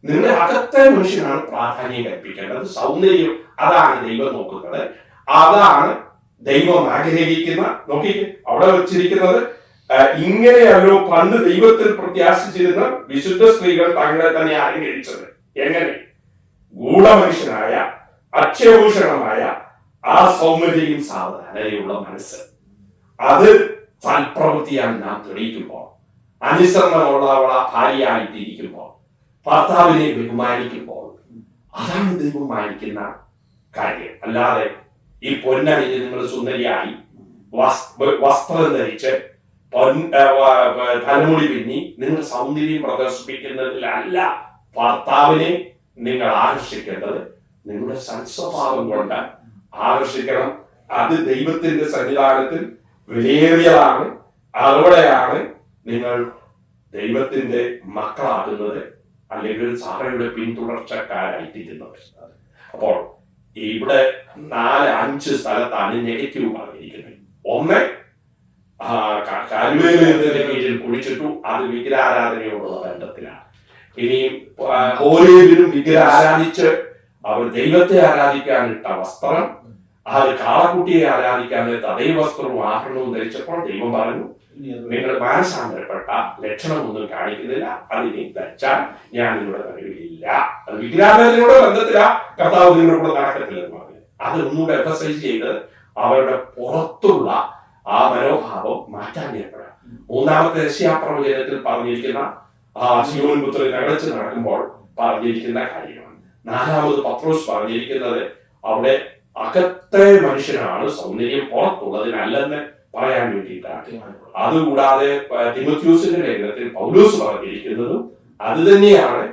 നിങ്ങളുടെ അകത്തെ മനുഷ്യനാണ് പ്രാധാന്യം കൽപ്പിക്കേണ്ടത്. സൗന്ദര്യം അതാണ് ദൈവം നോക്കുന്നത്, അതാണ് ദൈവം ആഗ്രഹിക്കുന്ന. നോക്കി അവിടെ വെച്ചിരിക്കുന്നത്, ഇങ്ങനെയല്ലോ പണ്ട് ദൈവത്തിൽ പ്രത്യാശിച്ചിരുന്ന വിശുദ്ധ സ്ത്രീകൾ തങ്ങളെ തന്നെ അലങ്കരിച്ചത്. എങ്ങനെ? ഗൂഢമനുഷ്യനായ അക്ഷയഭൂഷണമായ ആ സൗമ്യതയും സാവധാനതയുള്ള മനസ്സ്, അത് സൽപ്രവൃത്തിയാണ് നാം തെളിയിക്കുമ്പോൾ, അനുസരണമുള്ളവള ഭാര്യയായിട്ടിരിക്കുമ്പോൾ, ഭർത്താവിനെ ബഹുമാനിക്കുമ്പോൾ, അതാണ് ദൈവം മാനിക്കുന്ന കാര്യം. അല്ലാതെ ഈ പൊന്നണിഞ്ഞ് നിങ്ങൾ സുന്ദരിയായി വസ്ത്രം ധരിച്ച് തലമുടി പിന്നി നിങ്ങൾ സൗന്ദര്യം പ്രദർശിപ്പിക്കുന്നതിലല്ല ഭർത്താവിനെ നിങ്ങൾ ആകർഷിക്കേണ്ടത്. നിങ്ങളുടെ സൽസ്വഭാവം കൊണ്ട് ആകർഷിക്കണം. അത് ദൈവത്തിന്റെ സന്നിധാനത്തിൽ വിലയേറിയതാണ്. അവിടെയാണ് നിങ്ങൾ ദൈവത്തിന്റെ മക്കളാകുന്നത്, അല്ലെങ്കിൽ സഭയുടെ പിന്തുടർച്ചക്കാരായിത്തീരുന്നത്. അപ്പോൾ ഇവിടെ 4-5 സ്ഥലത്താണ് നെഗറ്റീവ് പറഞ്ഞിരിക്കുന്നത്. ഒന്ന്, കരുവേലിന്റെ കീഴിൽ കുഴിച്ചിട്ടു, അത് വിഗ്രഹാരാധനയോടുള്ള ബന്ധത്തിലാണ്. ഇനിയും ഹോരേബിലും വിഗ്രഹം ആരാധിച്ച് അവർ ദൈവത്തെ ആരാധിക്കാനിട്ട വസ്ത്രം, അത് കാളക്കുട്ടിയെ ആരാധിക്കാനിട്ട് അതേ വസ്ത്രവും ആഭരണവും ധരിച്ചപ്പോൾ ദൈവം പറഞ്ഞു, നിങ്ങൾ മാനസാന്തരപ്പെട്ട ലക്ഷണമൊന്നും കാണിക്കുന്നില്ല, അതിനെ ധരിച്ചാൽ ഞാൻ നിങ്ങളുടെ കഴിവില്ല. അത് വിഗ്രഹാരാധനയോട് ബന്ധത്തിലാ കർത്താവ് നിങ്ങളുടെ കൂടെ നടക്കത്തില്ലെന്ന് പറഞ്ഞു. അത് ഒന്നുകൂടെ എംഫസൈസ് ചെയ്ത് അവരുടെ പുറത്തുള്ള ആ മനോഭാവം മാറ്റാൻ ഏർപ്പെടാം. 3-ാമത്തെ യെശയ്യാപ്രവചനത്തിൽ പറഞ്ഞിരിക്കുന്ന ശിയോൻ പുത്രൻ അകച്ച് നടക്കുമ്പോൾ പറഞ്ഞിരിക്കുന്ന കാര്യമാണ്. 4-ാമത് പത്രോസ് പറഞ്ഞിരിക്കുന്നത് അവിടെ അകത്തെ മനുഷ്യനാണ് സൗന്ദര്യം, പുറത്തുള്ളതിനല്ലെന്ന് പറയാൻ വേണ്ടിയിട്ടാണ്. അതുകൂടാതെ തിമോഥെയോസിന്റെ ലേഖനത്തിൽ പൗലോസ് പറഞ്ഞിരിക്കുന്നതും അത് തന്നെയാണ്.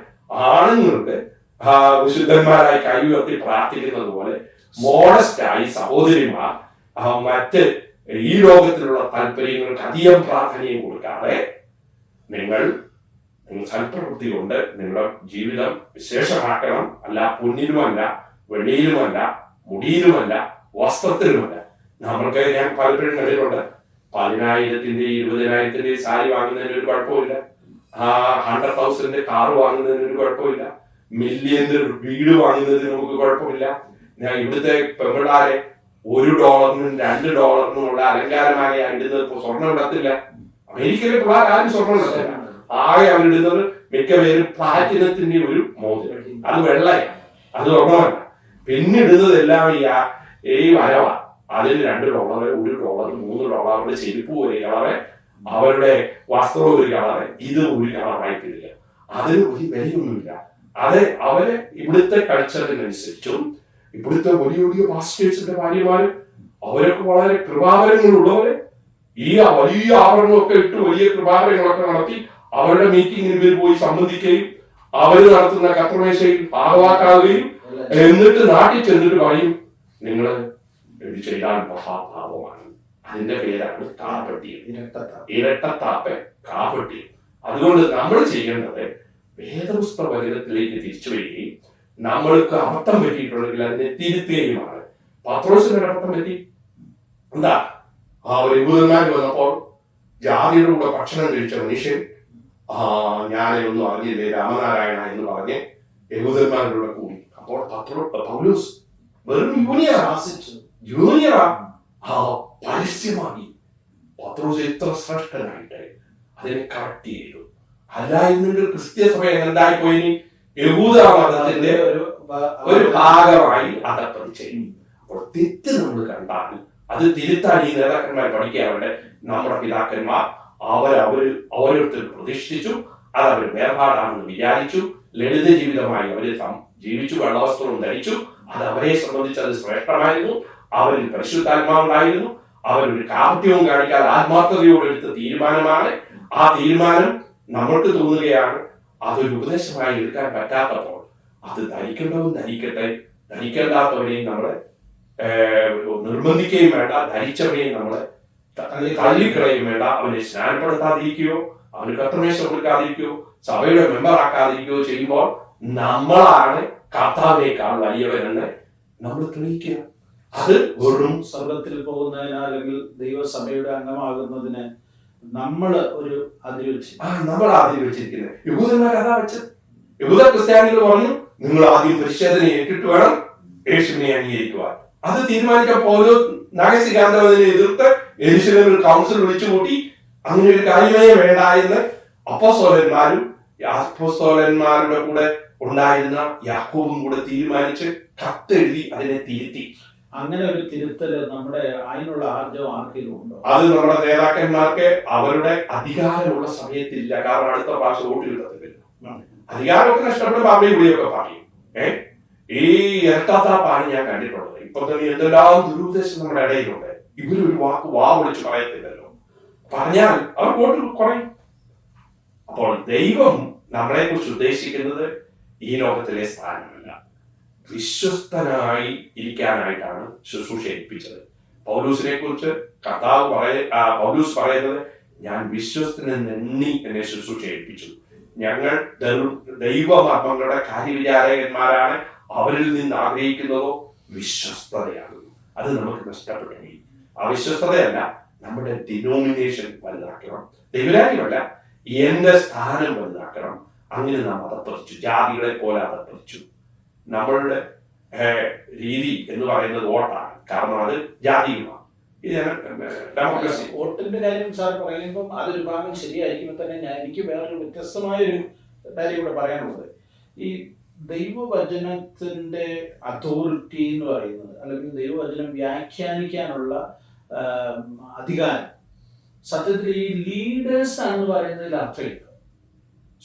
ആണുങ്ങൾക്ക് വിശുദ്ധന്മാരായി കൈ ഉയർത്തി പ്രാർത്ഥിക്കുന്നത് പോലെ മോഡസ്റ്റായി സഹോദരിമാർ മറ്റ് ഈ ലോകത്തിലുള്ള താല്പര്യങ്ങൾക്ക് അധികം പ്രാധാന്യം കൊടുക്കാതെ നിങ്ങൾ സൽപ്രവൃത്തി കൊണ്ട് നിങ്ങളുടെ ജീവിതം വിശേഷമാക്കണം. അല്ല പൊന്നിലുമല്ല, വെള്ളിയിലുമല്ല, മുടിയിലുമല്ല, വസ്ത്രത്തിലുമല്ല. നമ്മൾക്ക് ഞാൻ പലപ്പോഴും കണ്ടിട്ടുണ്ട്, 10,000-ന്റെയും 20,000-ന്റെയും സാരി വാങ്ങുന്നതിന് ഒരു കുഴപ്പമില്ല, 100,000-ന്റെ കാറ് വാങ്ങുന്നതിന് ഒരു കുഴപ്പമില്ല, മില്യന്റെ വീട് വാങ്ങുന്നതിന് നമുക്ക് കുഴപ്പമില്ല. ഞാൻ ഇവിടുത്തെ പെമ്പിള്ളാരെ $1 $2 ഉള്ള അലങ്കാരമായി ഇടുന്നത് സ്വർണ്ണം ഇടത്തില്ല. അമേരിക്കയിലെ പിള്ളേർ ആരും സ്വർണ്ണം ഇടത്തില്ല. ആകെ അവരിടുന്നത് മിക്ക പേരും പ്ലാറ്റിനത്തിന്റെ ഒരു മോതിരം, അത് വെള്ളയാണ്, അത് സ്വർണ്ണമല്ല. പിന്നിടുന്നതെല്ലാം ഈ വരവ, അതിന് $2 $1 $3 അവരുടെ ചെരുപ്പ് ഒരു കളറ്, അവരുടെ വസ്ത്രം ഒരു കളറ്, ഇത് ഒരു കളറായിട്ടില്ല. അതിന് ഒരു വിലയൊന്നുമില്ല. അത് അവര് ഇവിടുത്തെ കൾച്ചറിനനുസരിച്ചും ഇവിടുത്തെ വലിയ വലിയ പാസ്റ്റേഴ്സിന്റെ ഭാര്യമാരും അവരൊക്കെ വളരെ കൃപാവരങ്ങളുള്ളവര് ഈ വലിയ ആഭരണമൊക്കെ ഇട്ട് വലിയ കൃപാവരങ്ങളൊക്കെ നടത്തി അവരുടെ മീറ്റിംഗിന് ഇവർ പോയി സംബന്ധിക്കുകയും അവര് നടത്തുന്ന കർത്തമേശയിൽ ഭാഗവാക്കാവുകയും എന്നിട്ട് നാട്ടിൽ ചെന്നിട്ട് പറയും, നിങ്ങള് ഇത് ചെയ്താൽ മഹാഭാവമാണ്. അതിന്റെ പേരാണ് കാപട്യം, ഇരട്ടത്താപ്പ്, കാപട്യം. അതുകൊണ്ട് നമ്മൾ ചെയ്യേണ്ടത് വേദപുസ്തക വചനത്തിലേക്ക് തിരിച്ചു വരികയും നമ്മൾക്ക് അബദ്ധം പറ്റിയിട്ടുണ്ടെങ്കിൽ അതിനെ തിരുത്തുകയുമാണ്. പത്രോസിന് അബദ്ധം പറ്റി. എന്താ? ഒരു യഹൂദന്മാർ വന്നപ്പോൾ ജാതിയുടെ കൂടെ ഭക്ഷണം കഴിച്ച മനുഷ്യൻ ഞാനൊന്നും അറിഞ്ഞില്ലേ രാമനാരായണ എന്ന് പറഞ്ഞ് യഹൂദന്മാരുടെ കൂടി. അപ്പോൾ പൗലോസ് വെറും ജൂനിയറാ പരസ്യമാക്കി. പത്രോസ് എത്ര ശ്രേഷ്ഠനായിട്ട് അതിനെ കറക്റ്റ് ചെയ്തു. അല്ല എന്നുണ്ടെങ്കിൽ ക്രിസ്ത്യ സഭ എന്തായിപ്പോയി യഹൂദ മതത്തിന്റെ ഒരു ഭാഗമായി അതപ്പതി ചെയ്യും. അപ്പോൾ തെറ്റ് നമ്മൾ കണ്ടാൽ അത് തിരുത്താൻ ഈ നേതാക്കന്മാർ പഠിക്കാറുണ്ട്. നമ്മുടെ പിതാക്കന്മാർ ഓരോരുത്തർ പ്രതിഷ്ഠിച്ചു, അത് അവർ വേർപാടാണെന്ന് വിചാരിച്ചു, ലളിത ജീവിതമായി അവര് ജീവിച്ചു, വെള്ളവസ്ത്രവും ധരിച്ചു. അത് അവരെ സംബന്ധിച്ച് അത് ശ്രേഷ്ഠമായിരുന്നു. അവരിൽ പരിശുദ്ധാത്മാവുണ്ടായിരുന്നു. അവരൊരു കാപട്യവും കാണിക്കാതെ ആത്മാർത്ഥതയോടെടുത്ത തീരുമാനമാണ്. ആ തീരുമാനം നമ്മൾക്ക് തോന്നുകയാണ് അതൊരു ഉപദേശമായി എടുക്കാൻ പറ്റാത്തപ്പോൾ അത് ധരിക്കേണ്ടതും ധരിക്കട്ടെ, ധരിക്കേണ്ടാത്തവരെയും നമ്മള് നിർബന്ധിക്കുകയും വേണ്ട, ധരിച്ചവരെയും നമ്മള് തള്ളിക്കളയും വേണ്ട. അവനെ സ്നാനപ്പെടുത്താതിരിക്കുകയോ അവന് കർത്തമേശ കൊടുക്കാതിരിക്കുകയോ സഭയുടെ മെമ്പർ ആക്കാതിരിക്കുകയോ ചെയ്യുമ്പോൾ നമ്മളാണ് കർത്താവിനേക്കാൾ വലിയവരെന്ന് നമ്മൾ തെളിയിക്കുക. അത് വെറും സ്വർഗത്തിൽ പോകുന്നതിന് അല്ലെങ്കിൽ ദൈവസഭയുടെ അംഗമാകുന്നതിന് നമ്മള് ഒരു അതിര് വെച്ചിരിക്കുന്നത്. യഹൂദന്മാർ അതാ വെച്ചത്. യഹൂദ ക്രിസ്ത്യാനികൾ പറഞ്ഞു, നിങ്ങൾ ആദ്യം പരിശോധന ഏറ്റിട്ട് വേണം യേശുവിനെ അംഗീകരിക്കുവാൻ. അത് തീരുമാനിക്കാൻ പൗലോസ് നഗരസികാന്തവനെ എതിർത്ത് യെരൂശലേമിൽ കൗൺസിൽ വിളിച്ചുകൂട്ടി. അങ്ങനെ ഒരു കാര്യമേ വേണ്ട എന്ന് അപ്പോസ്തലന്മാരുടെ കൂടെ ഉണ്ടായിരുന്ന യാക്കോബും കൂടെ തീരുമാനിച്ച് കത്തെഴുതി അതിനെ തിരുത്തി. അങ്ങനെ ഒരു തിരുത്തല് നമ്മുടെ അതിനുള്ള ആർജവം ആർക്കെങ്കിലും ഉണ്ടോ? അത് നമ്മുടെ നേതാക്കന്മാർക്ക് അവരുടെ അധികാരമുള്ള സമയത്തില്ല. കാരണം അടുത്ത പ്രാവശ്യം വോട്ട് കിട്ടത്തില്ല. അധികാരമൊക്കെ നഷ്ടപ്പെടുമ്പോൾ അമ്മയും കൂടിയൊക്കെ പറയും. ഈ ഇരട്ടാത്താപ്പാണ് ഞാൻ കണ്ടിട്ടുള്ളത്. ഇപ്പൊ തന്നെ എന്തെല്ലാം ദുരുദ്ദേശം നമ്മുടെ ഇടയിലുണ്ട്. ഇവരൊരു വാക്ക് വാ വിളിച്ച് പറയത്തില്ലല്ലോ. പറഞ്ഞാൽ അവർ വോട്ട് കുറയും. അപ്പോൾ ദൈവം നമ്മളെ കുറിച്ച് ഉദ്ദേശിക്കുന്നത് ഈ ലോകത്തിലെ സ്ഥാനമല്ല, വിശ്വസ്തനായി ഇരിക്കാനായിട്ടാണ് ശുശ്രൂഷ ഏൽപ്പിച്ചത്. പൗലൂസിനെ കുറിച്ച് പൗലൂസ് പറയുന്നത്, ഞാൻ വിശ്വസ്തനെന്ന് എണ്ണി എന്നെ ശുശ്രൂഷ ഏൽപ്പിച്ചു. ഞങ്ങൾ ദൈവമർമ്മങ്ങളുടെ കാര്യവിചാരകന്മാരാണ്, അവരിൽ നിന്ന് ആഗ്രഹിക്കുന്നതോ വിശ്വസ്തതയാകുന്നു. അത് നമുക്ക് നഷ്ടപ്പെട്ടു. അവിശ്വസ്തതയല്ല, നമ്മുടെ ഡിനോമിനേഷൻ വലുതാക്കണം. ദൈവരാജ്യമല്ല, എന്റെ സ്ഥാനം വലുതാക്കണം. അങ്ങനെ നാം അതപ്പതിച്ചു, ജാതികളെ പോലെ അതപ്പതിച്ചു. നമ്മളുടെ രീതി എന്ന് പറയുന്നത് വോട്ടാണ്, കാരണം അത് ജാതിയുമാണ്. ഡെമോക്രസി. വോട്ടിന്റെ കാര്യം സാർ പറയുമ്പോൾ അതൊരു ഭാഗം ശരിയായിരിക്കുമ്പോൾ തന്നെ എനിക്ക് വേറൊരു വ്യത്യസ്തമായൊരു കാര്യം കൂടെ പറയാനുള്ളത്, ഈ ദൈവവചനത്തിന്റെ അതോറിറ്റി എന്ന് പറയുന്നത്, അല്ലെങ്കിൽ ദൈവവചനം വ്യാഖ്യാനിക്കാനുള്ള അധികാരം സത്യത്തിൽ ഈ ലീഡേഴ്സ് ആണെന്ന് പറയുന്നതിൽ അർത്ഥമില്ല.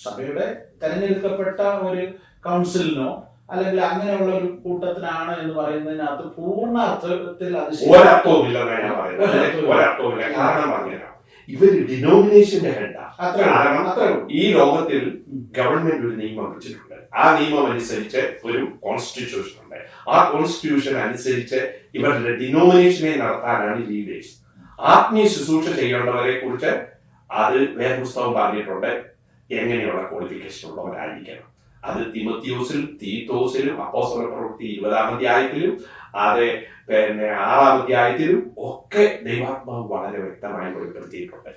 സഭയുടെ തെരഞ്ഞെടുക്കപ്പെട്ട ഒരു കൗൺസിലിനോ അല്ലെങ്കിൽ അങ്ങനെയുള്ള ഒരു കൂട്ടത്തിനാണ് എന്ന് പറയുന്നതിനകത്ത് പൂർണ്ണ അർത്ഥത്തിൽ അത് ഒരർത്ഥവുമില്ല. കാരണം പറഞ്ഞുതരാം, ഇവര് ഡിനോമിനേഷന്റെ ഹെഡാണ്. ഈ ലോകത്തിൽ ഗവൺമെന്റ് ഒരു നിയമം വെച്ചിട്ടുണ്ട്. ആ നിയമം അനുസരിച്ച് ഒരു കോൺസ്റ്റിറ്റ്യൂഷൻ ഉണ്ട്. ആ കോൺസ്റ്റിറ്റ്യൂഷൻ അനുസരിച്ച് ഇവരുടെ ഡിനോമിനേഷനെ നടത്താനാണ് ലീഡേഴ്സ്. ആത്മീയ ശുശ്രൂഷ ചെയ്യേണ്ടവരെ കുറിച്ച് അത് വേദപുസ്തകം പറഞ്ഞിട്ടുണ്ട്, എങ്ങനെയുള്ള ക്വാളിഫിക്കേഷൻ ഉള്ളവരായിരിക്കണം. അത് തിമോത്തിയോസിലും തീത്തോസിലും അപ്പോസ്തല പ്രവൃത്തി 20-ാം അധ്യായത്തിലും അത് 6-ാം അധ്യായത്തിലും ഒക്കെ ദൈവാത്മാവ് വളരെ വ്യക്തമായി വെളിപ്പെടുത്തിയിട്ടുണ്ട്.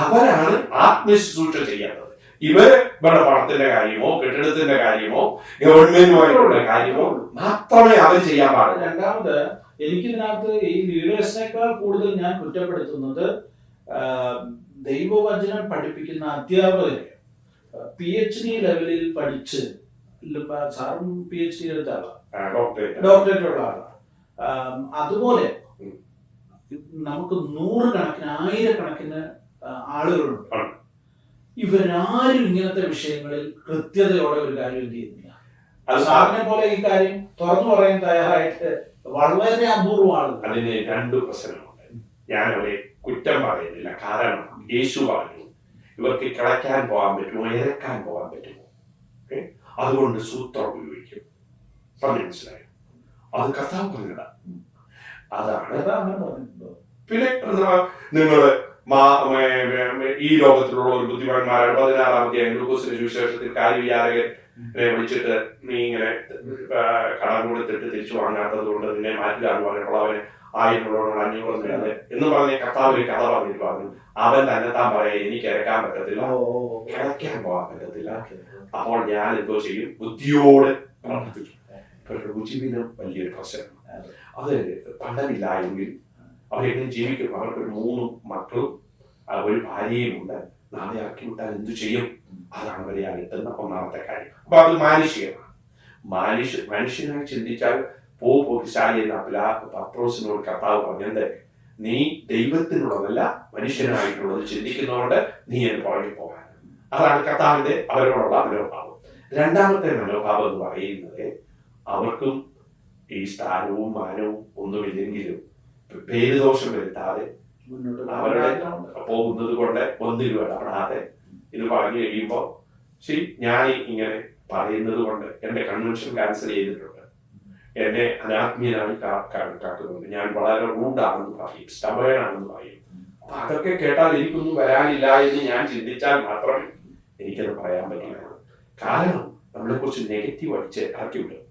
അവരാണ് ആത്മീയ ശുശ്രൂഷ ചെയ്യേണ്ടത്. ഇവരുടെ പണത്തിന്റെ കാര്യമോ കെട്ടിടത്തിന്റെ കാര്യമോ ഗവൺമെന്റുമായിട്ടുള്ള കാര്യമോ മാത്രമേ അവർ ചെയ്യാൻ പാടുള്ളൂ. രണ്ടാമത്, എനിക്കിതിനകത്ത് ഈ ലീഡേഴ്സിനേക്കാൾ കൂടുതൽ ഞാൻ കുറ്റപ്പെടുത്തുന്നത് ദൈവവചനം പഠിപ്പിക്കുന്ന അധ്യാപകരെ. PhD ലെവലിൽ പഠിച്ച്, സാറും PhD എടുത്ത ആളാണ്, ഡോക്ടറേറ്റ് ഉള്ള ആളാണ്. അതുപോലെ നമുക്ക് 100 കണക്കിന് 1000 കണക്കിന് ആളുകളുണ്ട്. ഇവരാരും ഇങ്ങനത്തെ വിഷയങ്ങളിൽ കൃത്യതയോടെ ഒരു കാര്യം ചെയ്യുന്നില്ല. സാറിനെ പോലെ ഈ കാര്യം തുറന്നു പറയാൻ തയ്യാറായിട്ട് വളരെ അപൂർവമാണ്. അതിന് 2 പ്രശ്നങ്ങളുണ്ട്. ഞാൻ അവരെ കുറ്റം പറയുന്നില്ല. കാരണം യേശു പറഞ്ഞു, ഇവർക്ക് കിളയ്ക്കാൻ പോകാൻ പറ്റുമോ, ഇരക്കാൻ പോകാൻ പറ്റുമോ, അതുകൊണ്ട് സൂത്രം ഉപയോഗിക്കും. പറഞ്ഞു മനസ്സിലായോ? അത് കർത്താവ് പറഞ്ഞതാ. അതാണ്. പിന്നെ നിങ്ങള് ഈ ലോകത്തിലുള്ള ഒരു ബുദ്ധിമാന്മാരാണ്. 16-ാം അധ്യായം ലൂക്കോസിന്റെ സുവിശേഷത്തിൽ കാര്യവിചാരകനെ വിളിച്ചിട്ട്, നീ ഇങ്ങനെ കടം കൊടുത്തിട്ട് തിരിച്ചു വാങ്ങാത്തത് കൊണ്ട് നിന്നെ മാറ്റിലാണ് പറഞ്ഞപ്പോൾ അവന് 1000 500 എന്ന് പറഞ്ഞ കർത്താവ് ഒരു കഥ പറഞ്ഞിട്ട് പറഞ്ഞു, അവൻ തന്നെ താൻ പറയാ, എനിക്ക് ഇറക്കാൻ പറ്റത്തില്ല, കിടക്കാൻ പോകാൻ പറ്റത്തില്ല. അപ്പോൾ ഞാൻ എന്തോ ചെയ്യും? ബുദ്ധിയോടെ പ്രവർത്തിക്കും. രുചിവിനും വലിയൊരു പ്രശ്നമാണ്. അത് പണമില്ല എങ്കിൽ അവരെങ്ങനെ ജീവിക്കും? അവർക്കൊരു 3 മക്കളും ഒരു ഭാര്യയും ഉണ്ട്. നാളെ ഇറക്കി വിട്ടാൽ എന്തു ചെയ്യും? അതാണ് അവരെ അകറ്റുന്ന ഒന്നാമത്തെ കാര്യം. അപ്പൊ അത് മാനുഷികമാണ്. മനുഷ്യനായി ചിന്തിച്ചാൽ പോശാലി എന്ന പത്രോസിനോട് കർത്താവ് പറഞ്ഞത്, നീ ദൈവത്തിനുള്ളതല്ല മനുഷ്യനായിട്ടുള്ളത് ചിന്തിക്കുന്നതുകൊണ്ട് നീ എന്ന് പുറകെ പോകാൻ. അതാണ് കർത്താവിന്റെ അവരോടുള്ള മനോഭാവം. രണ്ടാമത്തെ മനോഭാവം എന്ന് പറയുന്നത്, അവർക്കും ഈ സ്ഥാനവും മാനവും ഒന്നുമില്ലെങ്കിലും പേരുദോഷം വരുത്താതെ അവരുടെ പോകുന്നത് കൊണ്ട് ഒന്നിലും ഇടപെടാതെ ഇത് പറഞ്ഞു കഴിയുമ്പോൾ, ശരി, ഞാൻ ഇങ്ങനെ പറയുന്നത് കൊണ്ട് എന്റെ കൺവെൻഷൻ ക്യാൻസൽ ചെയ്തിട്ടുണ്ട്, എന്നെ അനാത്മീയനായി കണക്കാക്കുന്നുണ്ട്, ഞാൻ വളരെ റൂഡാണെന്ന് പറയും, സ്റ്റബേണാണെന്ന് പറയും. അപ്പൊ അതൊക്കെ കേട്ടാൽ എനിക്കൊന്നും വരാനില്ല എന്ന് ഞാൻ ചിന്തിച്ചാൽ മാത്രമേ എനിക്കത് പറയാൻ പറ്റുകയുള്ളൂ. കാരണം നമ്മളെ കുറിച്ച് നെഗറ്റീവ് അടിച്ച് ഇറക്കി വിടും.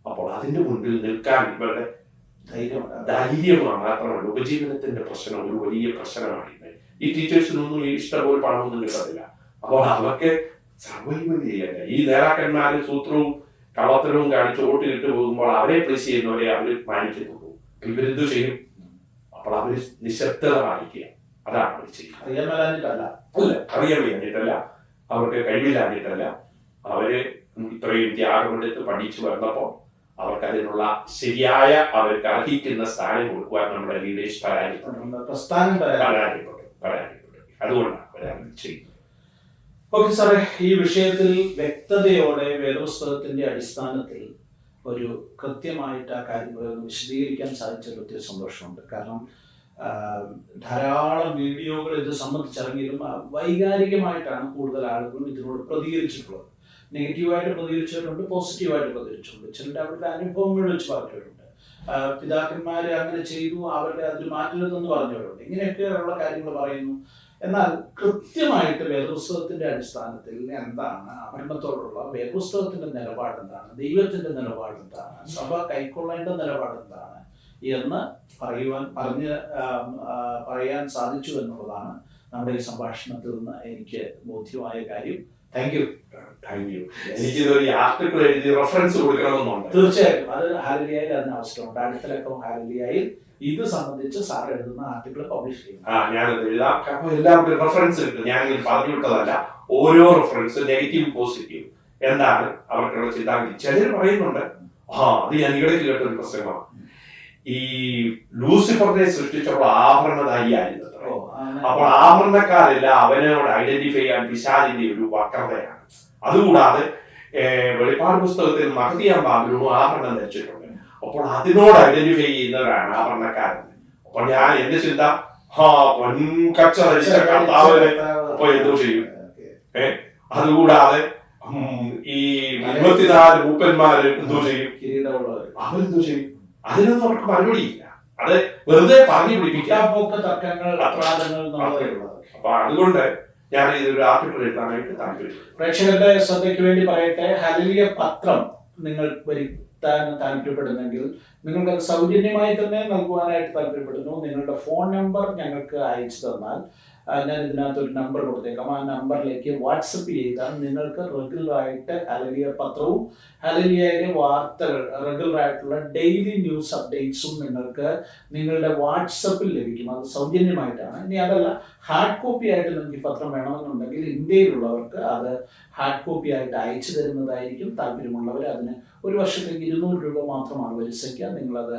അപ്പോൾ അതിന്റെ മുൻപിൽ നിൽക്കാൻ ഇവരുടെ ധൈര്യം മാത്രമല്ല, ഉപജീവനത്തിന്റെ പ്രശ്നം ഒരു വലിയ പ്രശ്നമാണ്. ഈ ടീച്ചേഴ്സിനൊന്നും ഇഷ്ടംപോലെ പണമൊന്നും കിട്ടത്തില്ല. അപ്പോൾ അവർക്ക് സർവൈവൽ ചെയ്യണ്ട. ഈ നേതാക്കന്മാര് സൂത്രവും കള്ളത്തരവും കാണിച്ച് വോട്ടിലിട്ട് പോകുമ്പോൾ അവരെ പ്ലേസ് ചെയ്യുന്നവരെ അവർ മാനിക്കുന്നുള്ളൂ. ഇവരെന്തു ചെയ്യും? അപ്പോൾ അവര് നിശബ്ദത പാലിക്കുക. അതാണ് അവർ ചെയ്യുന്നത്. അറിയാൻ വേണ്ടിയിട്ടല്ല, അവർക്ക് കഴിവില്ലാഞ്ഞിട്ടല്ല. അവര് ഇത്രയും ത്യാഗമെടുത്ത് പഠിച്ചു വന്നപ്പോൾ അവർക്ക് അതിനുള്ള ശരിയായ അവർക്ക് അർഹിക്കുന്ന സ്ഥാനം കൊടുക്കുവാൻ നമ്മുടെ ലീഡേഴ്സ് പരാജയപ്പെട്ടു. അതുകൊണ്ടാണ് അവരങ്ങനെ ചെയ്യുന്നത്. ഓക്കെ സാറേ, ഈ വിഷയത്തിൽ വ്യക്തതയോടെ വേദപുസ്തകത്തിന്റെ അടിസ്ഥാനത്തിൽ ഒരു കൃത്യമായിട്ട് ആ കാര്യങ്ങൾ വിശദീകരിക്കാൻ സാധിച്ചതിൽ ഒത്തിരി സന്തോഷമുണ്ട്. കാരണം ധാരാളം വീഡിയോകൾ ഇത് സംബന്ധിച്ചിറങ്ങിയതും വൈകാരികമായിട്ടാണ് കൂടുതൽ ആളുകളും ഇതിനോട് പ്രതികരിച്ചിട്ടുള്ളത്. നെഗറ്റീവായിട്ട് പ്രതികരിച്ചിട്ടുണ്ട്, പോസിറ്റീവായിട്ട് പ്രതികരിച്ചിട്ടുണ്ട്. ചിലരുടെ അവരുടെ അനുഭവങ്ങൾ വെച്ച് പറഞ്ഞവരുണ്ട്. പിതാക്കന്മാര് അങ്ങനെ ചെയ്തു, അവരുടെ അതിൽ മാറ്റരുതെന്ന് പറഞ്ഞവരുണ്ട്. ഇങ്ങനെയൊക്കെയുള്ള കാര്യങ്ങൾ പറയുന്നു. എന്നാൽ കൃത്യമായിട്ട് വേദപുസ്തകത്തിന്റെ അടിസ്ഥാനത്തിൽ എന്താണ് ആഭരണത്തോടുള്ള വേദപുസ്തകത്തിന്റെ നിലപാട് എന്താണ്, ദൈവത്തിന്റെ നിലപാട് എന്താണ്, സഭ കൈക്കൊള്ളേണ്ട നിലപാട് എന്താണ് എന്ന് പറയാൻ സാധിച്ചു എന്നുള്ളതാണ് നമ്മുടെ ഈ സംഭാഷണത്തിൽ നിന്ന് എനിക്ക് ബോധ്യമായ കാര്യം. Thank you. എനിക്കിതൊരു ആർട്ടിക്കിൾ എഴുതി റെഫറൻസ് കൊടുക്കണമെന്നുണ്ട്. തീർച്ചയായും അത് ഹാലലിയയിൽ അതിന് ആവശ്യമുണ്ട്. അടുത്ത ലക്കം ഹാലലിയയിൽ ഇത് സംബന്ധിച്ച് സാർ എഴുതുന്ന ആർട്ടിക്കിൾ പബ്ലിഷ് ചെയ്യും. ഞാനത് എഴുതാം. അപ്പൊ എല്ലാവർക്കും റെഫറൻസ് കിട്ടും. ഞാനിങ്ങനെ പറഞ്ഞു വിട്ടതല്ല. ഓരോ റെഫറൻസ് നെഗറ്റീവ് പോസിറ്റീവ് എന്താണ് അവർക്കുള്ള ചിന്താഗതി. ചിലർ പറയുന്നുണ്ട്, അത് ഞാൻ ഇടയ്ക്ക് കേട്ടൊരു പ്രസംഗമാണ്, ഈ ലൂസിഫറിനെ സൃഷ്ടിച്ചപ്പോൾ ആഭരണധാരി ആയിരുന്നു. അപ്പോൾ ആഭരണക്കാരില്ല, അവനോട് ഐഡന്റിഫൈ ചെയ്യാൻ പിശാചിന്റെ ഒരു വക്രതയാണ്. അതുകൂടാതെ വെളിപ്പാട് പുസ്തകത്തിൽ മഹദിയാം ബാബിലോണും ആഭരണം ധരിച്ചിട്ടുണ്ട്. അപ്പോൾ അതിനോട് ഐഡന്റിഫൈ ചെയ്യുന്നവരാണ് ആഭരണക്കാരൻ. അപ്പോൾ ഞാൻ എന്റെ ചിന്ത, പൊൻകച്ച ധരിച്ച കർത്താവിനെ അപ്പൊ എന്തോ ചെയ്യും. അതുകൂടാതെ ഈ 24 മൂപ്പന്മാര് എന്തോ ചെയ്യും, അവരെന്തോ ചെയ്യും. അതിനൊന്നും അവർക്ക് മറുപടിയില്ല. അത് വെറുതെ പറഞ്ഞു പിടിപ്പിക്കാൻ തർക്കങ്ങൾ, അപരാധങ്ങൾ. അപ്പൊ അതുകൊണ്ട് ഞാൻ ഇതൊരു ആർട്ടിക്കിൾ എഴുതാനായിട്ട് താല്പര്യം. പ്രേക്ഷകരുടെ ശ്രദ്ധയ്ക്ക് വേണ്ടി പറയട്ടെ, ഹല്ലേലൂയ പത്രം നിങ്ങൾ വരുത്താൻ താല്പര്യപ്പെടുന്നെങ്കിൽ നിങ്ങൾക്കത് സൗജന്യമായി തന്നെ നൽകുവാനായിട്ട് താല്പര്യപ്പെടുന്നു. നിങ്ങളുടെ ഫോൺ നമ്പർ ഞങ്ങൾക്ക് അയച്ചു തന്നാൽ ഞാൻ ഇതിനകത്ത് ഒരു നമ്പർ കൊടുത്തേക്കാം. ആ നമ്പറിലേക്ക് വാട്സപ്പ് ചെയ്താൽ നിങ്ങൾക്ക് റെഗുലറായിട്ട് ഹല്ലേലൂയ പത്രവും ഹല്ലേലൂയയിലെ വാർത്തകൾ, റെഗുലറായിട്ടുള്ള ഡെയിലി ന്യൂസ് അപ്ഡേറ്റ്സും നിങ്ങൾക്ക് നിങ്ങളുടെ വാട്സപ്പിൽ ലഭിക്കും. അത് സൗജന്യമായിട്ടാണ്. ഇനി അതല്ല, ഹാർഡ് കോപ്പി ആയിട്ട് നിങ്ങൾക്ക് പത്രം വേണമെന്നുണ്ടെങ്കിൽ ഇന്ത്യയിലുള്ളവർക്ക് അത് ഹാർഡ് കോപ്പി ആയിട്ട് അയച്ചു തരുന്നതായിരിക്കും. താല്പര്യമുള്ളവർ അതിന് ഒരു വർഷത്തേക്ക് 200 രൂപ മാത്രമാണ് പലിശയ്ക്ക്. നിങ്ങളത്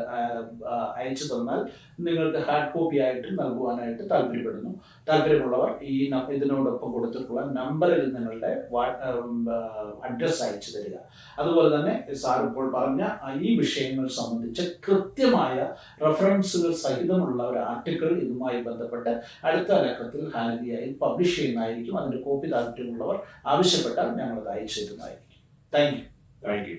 അയച്ചു തന്നാൽ നിങ്ങൾക്ക് ഹാർഡ് കോപ്പി ആയിട്ട് നൽകുവാനായിട്ട് താല്പര്യമുള്ളവർ ഈ ഇതിനോടൊപ്പം കൊടുത്തിട്ടുള്ള നമ്പറിൽ നിങ്ങളുടെ അഡ്രസ്സ് അയച്ചു തരിക. അതുപോലെ തന്നെ സാർ ഇപ്പോൾ പറഞ്ഞ ഈ വിഷയങ്ങൾ സംബന്ധിച്ച് കൃത്യമായ റെഫറൻസുകൾ സഹിതമുള്ള ഒരു ആർട്ടിക്കിൾ ഇതുമായി ബന്ധപ്പെട്ട് അടുത്ത ലക്കത്തിൽ ഹാലലിയയിൽ പബ്ലിഷ് ചെയ്യുന്നതായിരിക്കും. അതിൻ്റെ കോപ്പി താല്പര്യമുള്ളവർ ആവശ്യപ്പെട്ടാൽ ഞങ്ങളത് അയച്ചു തരുന്നതായിരിക്കും. Thank you.